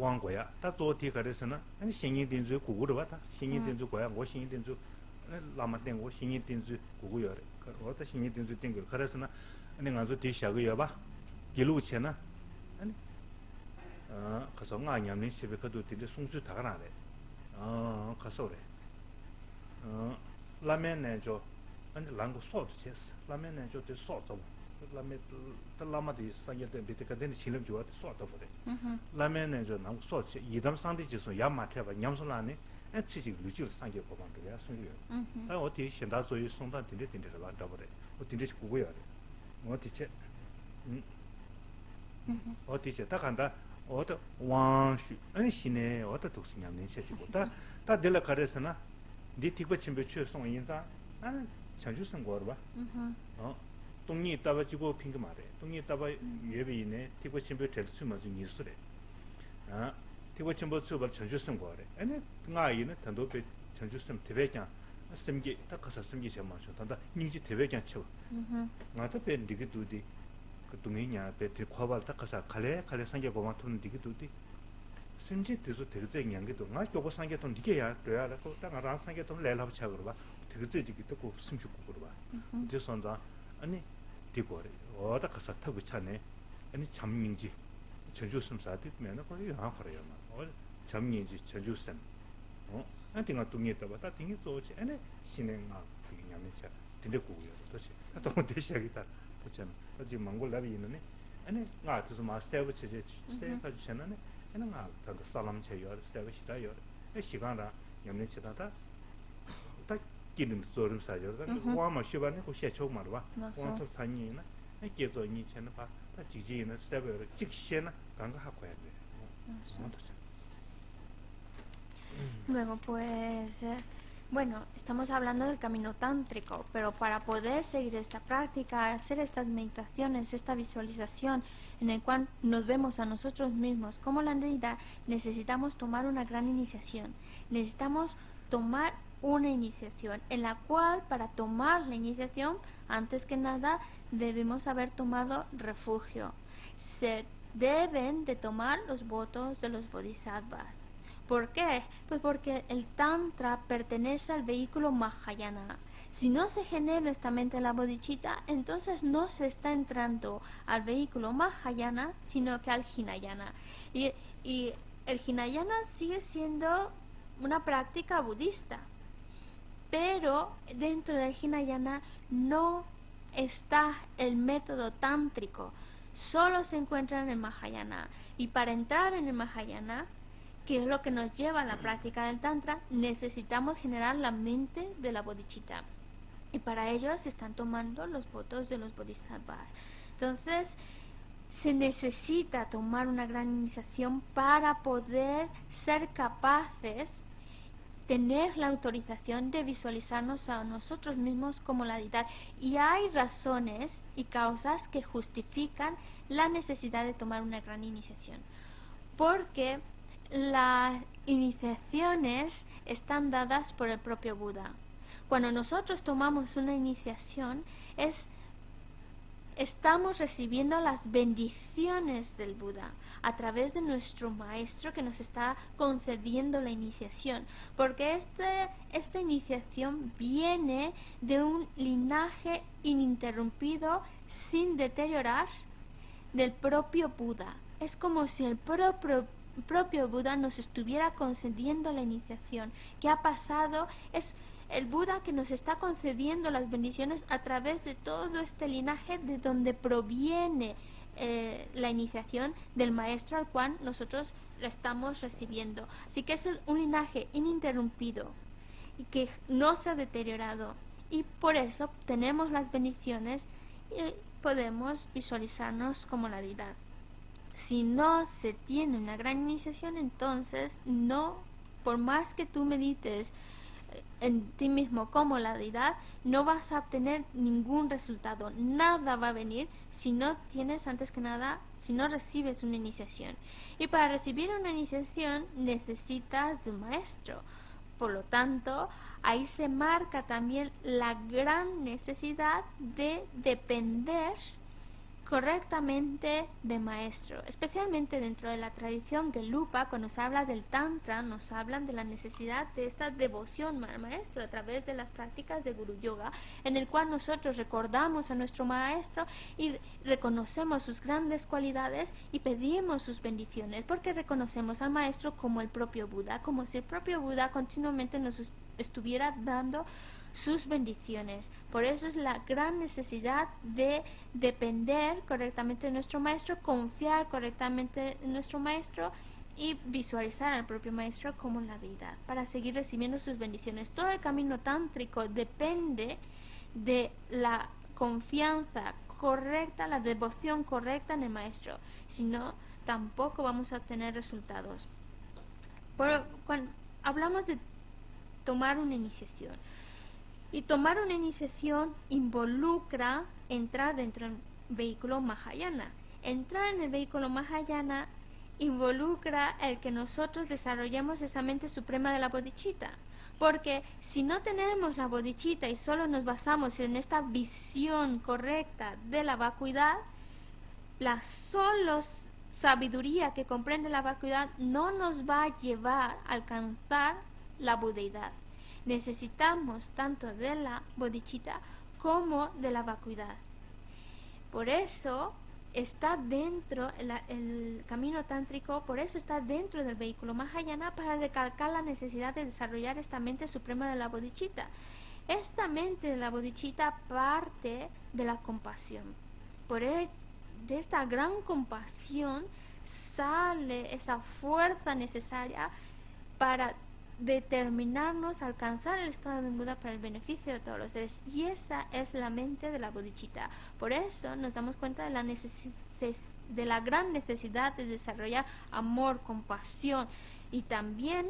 왕고야 다 조티 그래서는 아니 신인 된주 고고를 왔다 신인 된주 고야 뭐 신인 된주 라마 땡고 신이 띵즈 고고요. 어떤 신이 띵즈 땡고 그래서나 내가 저 뒤샤고요 봐. 길루체나 아니 가서 나냠니 집에 가도 되게 송수 다 가나래. 가서래. 라면에 저 아니 랑고 소도 쳤어. 라면에 저도 소도. 라면 라마디 상게데 비트가 되는 실험 좋아 소도 보래. 라면에 저 랑고 소치 이담 상대 지수 야마태바 냠솔라네. 치지 루지를 상계 보관도야 순이요. 아 어디 현다 소유 송단 딘데딘데를 만다버래. 어디인데 구고야. 어디체 어디체 다 간다. 어디 왕슈 아니 신에 어디 독신냠네 체지고 다 될라 가르스나 네 티고 침베 추송 인자 아 자주선 거로 봐. 동이 따바지고 핑크 말해. 동이 따바 예비네 티고 침베 될 수만 좀 있으래. 티고 침보 추벌 전주선 거래. 아니 나이는 단도배 전주선 대백장 심기 딱 가서 심기 좀 마셔. 단다 닝지 대백장 쳐. 나도 배 니게 두디 그 동이냐 배트 과발 딱 가서 칼레 상계 고만 돈 니게 두디 심지 되서 되게 양게도 나 교보 상계 돈 니게야 돼야라고 딱 알아 상계 돈 내려고 차 그러 봐. 되게 지기 듣고 숨죽고 그러 봐. 그래서 아니 디고래 어다 가서 타고 차네 아니 잠민지 전주섬 사디 면은 거기 안 걸어요 뭐 잠민지 전주섬 안팅아 동의했다 봤다 띵이 쏘지 아니 신행아 그냥면서 근데 고고요 도시 또 대시하기다 그렇잖아 어디 몽골답이 있는데 아니 나 그래서 마스터브 체제 스테이가 주셨는데 아니 나 그 살람 체요 스테이가 시다요 이 시간라 염내 치다다 딱 기능 조름 사죠 와마 시반에 그 셰초 말와 원토 산이나 계속 니 채는 봐 지지는 스테이가 직시나 간가 하고 해야 돼 Luego, pues, bueno, estamos hablando del camino tántrico, pero para poder seguir esta práctica, hacer estas meditaciones, esta visualización en el cual nos vemos a nosotros mismos como la deidad, necesitamos tomar una gran iniciación. Necesitamos tomar una iniciación, en la cual para tomar la iniciación, antes que nada, debemos haber tomado refugio. Se deben de tomar los votos de los bodhisattvas. ¿Por qué? Pues porque el Tantra pertenece al vehículo Mahayana. Si no se genera esta mente la bodhicitta, entonces no se está entrando al vehículo Mahayana, sino que al Hinayana. Y el Hinayana sigue siendo una práctica budista, pero dentro del Hinayana no está el método tántrico, solo se encuentra en el Mahayana. Y para entrar en el Mahayana, que es lo que nos lleva a la práctica del Tantra, necesitamos generar la mente de la bodhicitta. Y para ello se están tomando los votos de los bodhisattvas. Entonces, se necesita tomar una gran iniciación para poder ser capaces, tener la autorización de visualizarnos a nosotros mismos como la deidad. Y hay razones y causas que justifican la necesidad de tomar una gran iniciación. Porque las iniciaciones están dadas por el propio Buda. Cuando nosotros tomamos una iniciación, estamos recibiendo las bendiciones del Buda a través de nuestro maestro que nos está concediendo la iniciación, porque esta iniciación viene de un linaje ininterrumpido, sin deteriorar, del propio Buda. Es como si el propio Buda nos estuviera concediendo la iniciación. ¿Qué ha pasado? Es el Buda que nos está concediendo las bendiciones a través de todo este linaje de donde proviene la iniciación del maestro al cual nosotros la estamos recibiendo. Así que es un linaje ininterrumpido y que no se ha deteriorado, y por eso tenemos las bendiciones y podemos visualizarnos como la deidad. Si no se tiene una gran iniciación, entonces no, por más que tú medites en ti mismo como la deidad, no vas a obtener ningún resultado. Nada va a venir si no tienes, antes que nada, si no recibes una iniciación. Y para recibir una iniciación necesitas de un maestro. Por lo tanto, ahí se marca también la gran necesidad de depender correctamente de maestro, especialmente dentro de la tradición Gelupa. Cuando se habla del Tantra, nos hablan de la necesidad de esta devoción al maestro a través de las prácticas de Guru Yoga, en el cual nosotros recordamos a nuestro maestro y reconocemos sus grandes cualidades y pedimos sus bendiciones, porque reconocemos al maestro como el propio Buda, como si el propio Buda continuamente nos estuviera dando sus bendiciones. Por eso es la gran necesidad de depender correctamente de nuestro maestro, confiar correctamente en nuestro maestro y visualizar al propio maestro como la deidad para seguir recibiendo sus bendiciones. Todo el camino tántrico depende de la confianza correcta, la devoción correcta en el maestro. Si no, tampoco vamos a obtener resultados. Cuando hablamos de tomar una iniciación, y tomar una iniciación involucra entrar dentro del vehículo Mahayana. Entrar en el vehículo Mahayana involucra el que nosotros desarrollemos esa mente suprema de la bodhicitta. Porque si no tenemos la bodhicitta y solo nos basamos en esta visión correcta de la vacuidad, la solo sabiduría que comprende la vacuidad no nos va a llevar a alcanzar la budeidad. Necesitamos tanto de la bodhicitta como de la vacuidad. Por eso está dentro, el camino tántrico, por eso está dentro del vehículo Mahayana, para recalcar la necesidad de desarrollar esta mente suprema de la bodhicitta. Esta mente de la bodhicitta parte de la compasión. De esta gran compasión sale esa fuerza necesaria para determinarnos a alcanzar el estado de Buda para el beneficio de todos los seres, y esa es la mente de la bodhicitta. Por eso nos damos cuenta de la gran necesidad de desarrollar amor, compasión, y también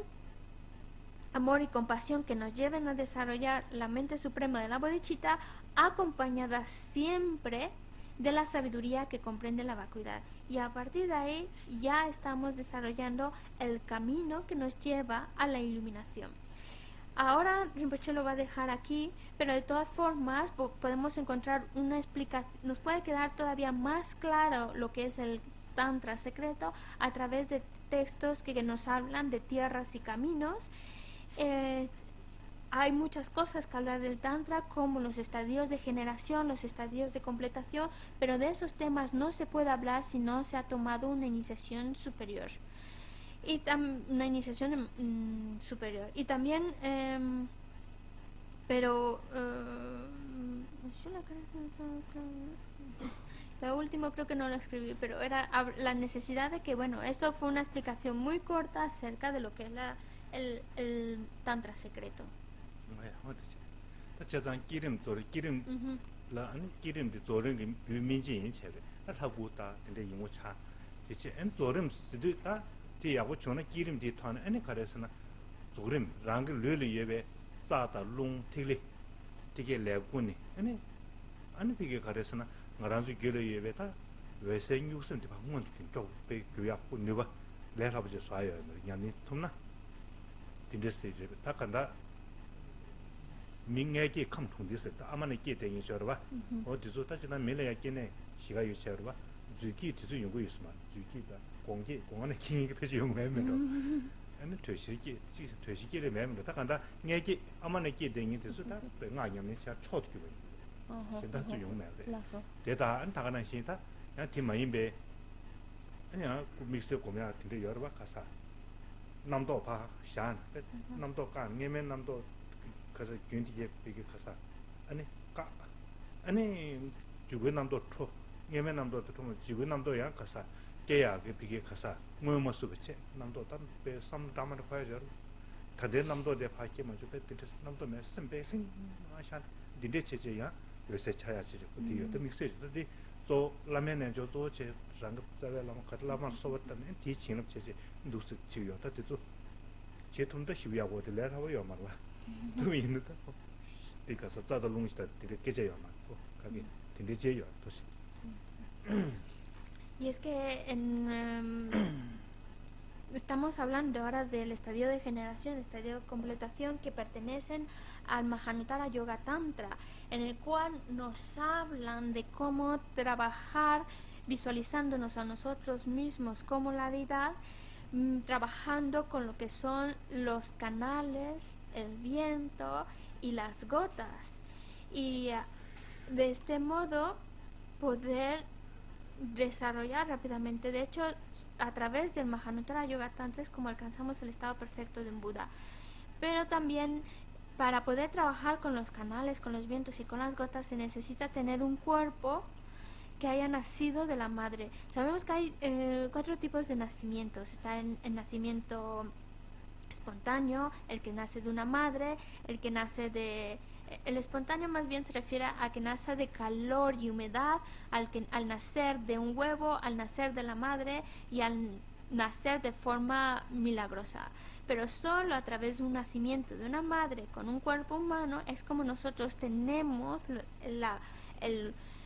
amor y compasión que nos lleven a desarrollar la mente suprema de la bodhicitta, acompañada siempre de la sabiduría que comprende la vacuidad. Y a partir de ahí ya estamos desarrollando el camino que nos lleva a la iluminación. Ahora Rinpoche lo va a dejar aquí, pero de todas formas podemos encontrar una explicación, nos puede quedar todavía más claro lo que es el Tantra secreto a través de textos que nos hablan de tierras y caminos. Hay muchas cosas que hablar del Tantra, como los estadios de generación, los estadios de completación, pero de esos temas no se puede hablar si no se ha tomado una iniciación superior. Y una iniciación superior. Y también, lo último creo que no lo escribí, pero era la necesidad de que, bueno, eso fue una explicación muy corta acerca de lo que es el Tantra secreto. 자장 기름 조리 기름 라 아니 기름도 조르는 유민진 체베 알하고다 근데 이모차 이제 엔 조름 스드다 디야고 전에 기름 디탄 아니 가래서나 조름 랑그 르르 예베 싸다 롱 틸리 되게 레군이 아니 비게 가래서나 나란주 길을 예베다 외세 뉴스인데 방문 좀 교약고 누가 레라버지 쏴요 양이 톰나 딘데스제 다 간다 민게기 컴통디스다 아마네 게대인 저러봐 어디서 다시나 밀려야겠네 시가 유치하러봐 주기 뒤도 연구 있으면 주기가 공안에 기능이 표시 연구하면도 아니 되시기를 매면 다 간다 내기 아마네 게대인 됐다 배가냐면 차 초드기 봐 진짜 좀 용매돼 대다 안 다가난 시다 야 팀마인베 아니야 믹스 고면 근데 여러봐 가사 남도 봐 샤안 남도 가 내면 남도 가서 균디게 비게 가서 아니 주변남도 초 예면남도 또 주변남도 야 가서 깨야 그 비게 가서 뭐 쓰겠지 남도 담배 삼 담을 봐야죠 다들 남도 대 밖에 먼저 뱉듯 남도 메신 베신 마찬 디데 체제야 요새 차야지 그디도 믹스해도 또 라면에 저도 제 랑급 자벨라마 카틀라마 소버다네 디치는 체제 누스 지요다 되죠 제 돈도 시비하고 들려라고 말와 Y es que estamos hablando ahora del estadio de generación, estadio de completación, que pertenecen al Mahanuttara Yoga Tantra, en el cual nos hablan de cómo trabajar visualizándonos a nosotros mismos como la deidad, trabajando con lo que son los canales, el viento y las gotas, y de este modo poder desarrollar rápidamente. De hecho, a través del Mahanuttara Yoga Tantra es como alcanzamos el estado perfecto de un Buda. Pero también para poder trabajar con los canales, con los vientos y con las gotas se necesita tener un cuerpo que haya nacido de la madre. Sabemos que hay 4 tipos de nacimientos. Está el nacimiento espontáneo, el que nace de una madre, el que nace de... El espontáneo más bien se refiere a que nace de calor y humedad, al nacer de un huevo, al nacer de la madre y al nacer de forma milagrosa. Pero solo a través de un nacimiento de una madre con un cuerpo humano es como nosotros tenemos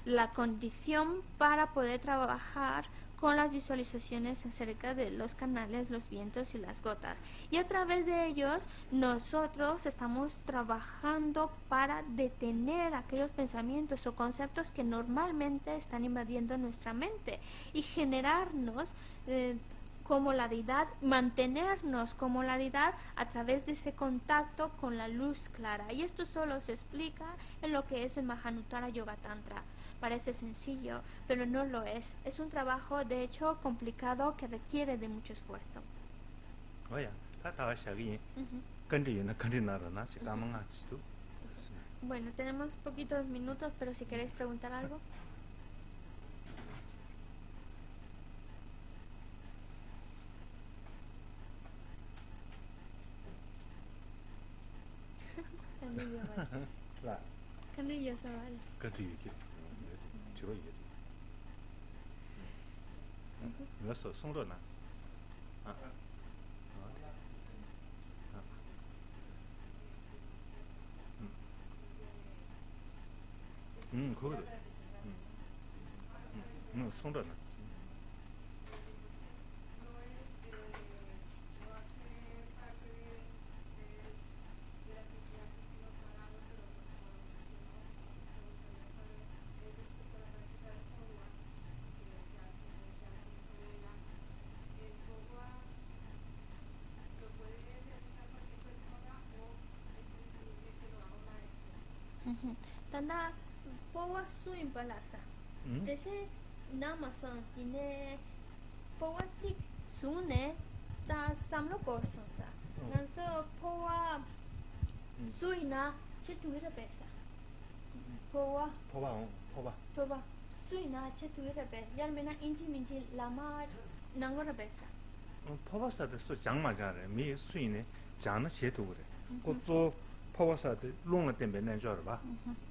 la condición para poder trabajar con las visualizaciones acerca de los canales, los vientos y las gotas. Y a través de ellos nosotros estamos trabajando para detener aquellos pensamientos o conceptos que normalmente están invadiendo nuestra mente y generarnos como la deidad, mantenernos como la deidad a través de ese contacto con la luz clara. Y esto solo se explica en lo que es el Mahanuttara Yoga Tantra. parece sencillo, pero no lo es. Es un trabajo, de hecho, complicado que requiere de mucho esfuerzo. Oya, ta shagi Ujú. country na country na na si kamanga chitu. Bueno, tenemos poquitos minutos, pero si queréis preguntar algo. Canillo, vale. La Canillo, eso vale. country ki. Chiro ye. Nga so songdo na. Ah. 그거래. 손도 나. Tanda powa suin palasa. Deshe namasan kine powa sik sune ta samlo korson sa. Nanso powa suina chetuira pesa. Powa suina chetuira pesa. Yarmena inchi minchi lama nangora pesa. 퍼버사도 소 장마자래. 미 수인에 장나 제도 그래. 그거 퍼버사도 롱을 때문에 내 줘 봐.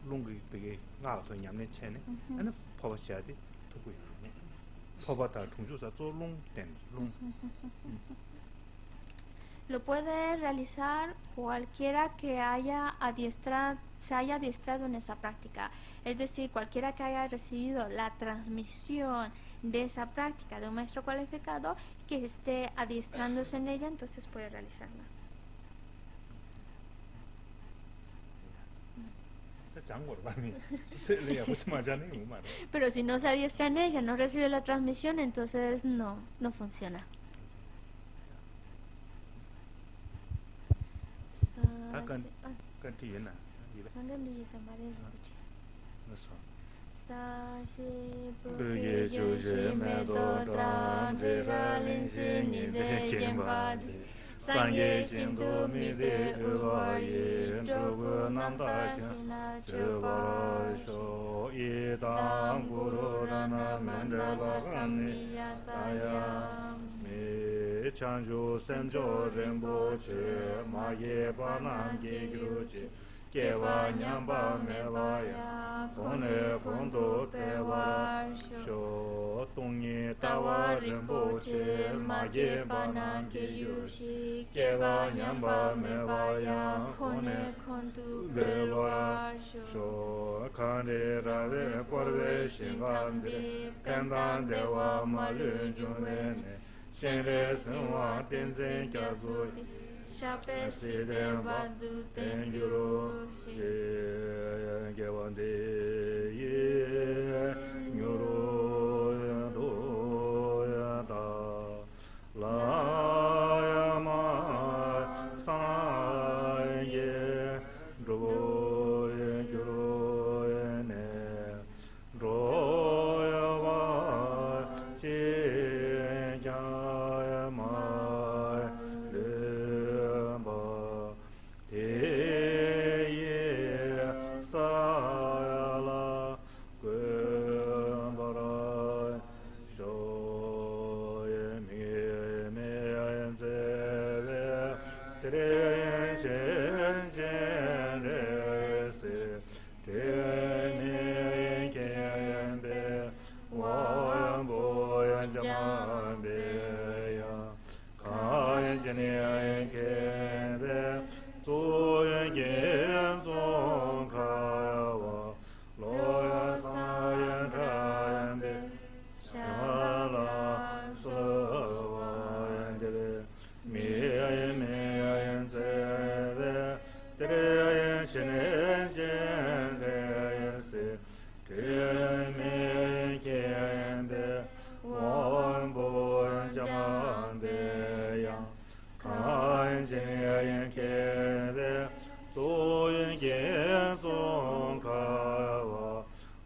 롱이 되게 나도 냠네 체네. 아니 퍼버샤디 두고 있네. 퍼버다 통주사 롱 된. 롱. Lo puede realizar cualquiera que se haya adiestrado en esa práctica. Es decir, cualquiera que haya recibido la transmisión de esa práctica de un maestro cualificado que esté adiestrándose en ella, entonces puede realizarla. Pero si no se adiestra en ella, no recibe la transmisión, entonces no funciona. Sangye Shinto Mide Uwaye Chogu Namda Shin Cheba Sho Idang Guru Rana Mandala Gani Taya Me Chanju Senjo Rinpoche Maye Banan Gigruchi Kewa Nyamba Mewaya Kone Kondo Tewa Sho Tongye Tawa Rinpoche Maye Banan Giyushi Kewa Nyamba Mewaya Kone Kondo Tewa Sho Kande Rave Korve Shingande Pendan Dewa Malun Jumene Shenre Senwa Tenzen Kyazuri Shape Siden Vadu Tenguro Gewande Ye Nyuro Do Yada La Yama San Ye Do Gyuro Ne Do Yawa Che Yama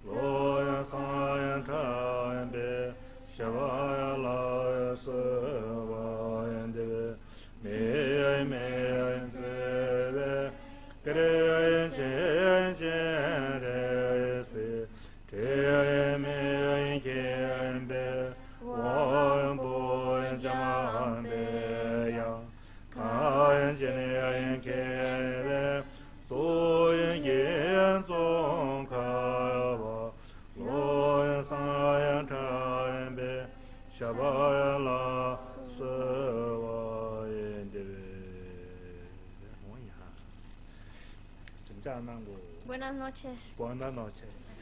Lo te me yen be wan bo jam be ya kan jen ke be so yen song ka ba lo sa yan ta be shabaya la se wa yen de Buenas noches. Buenas noches.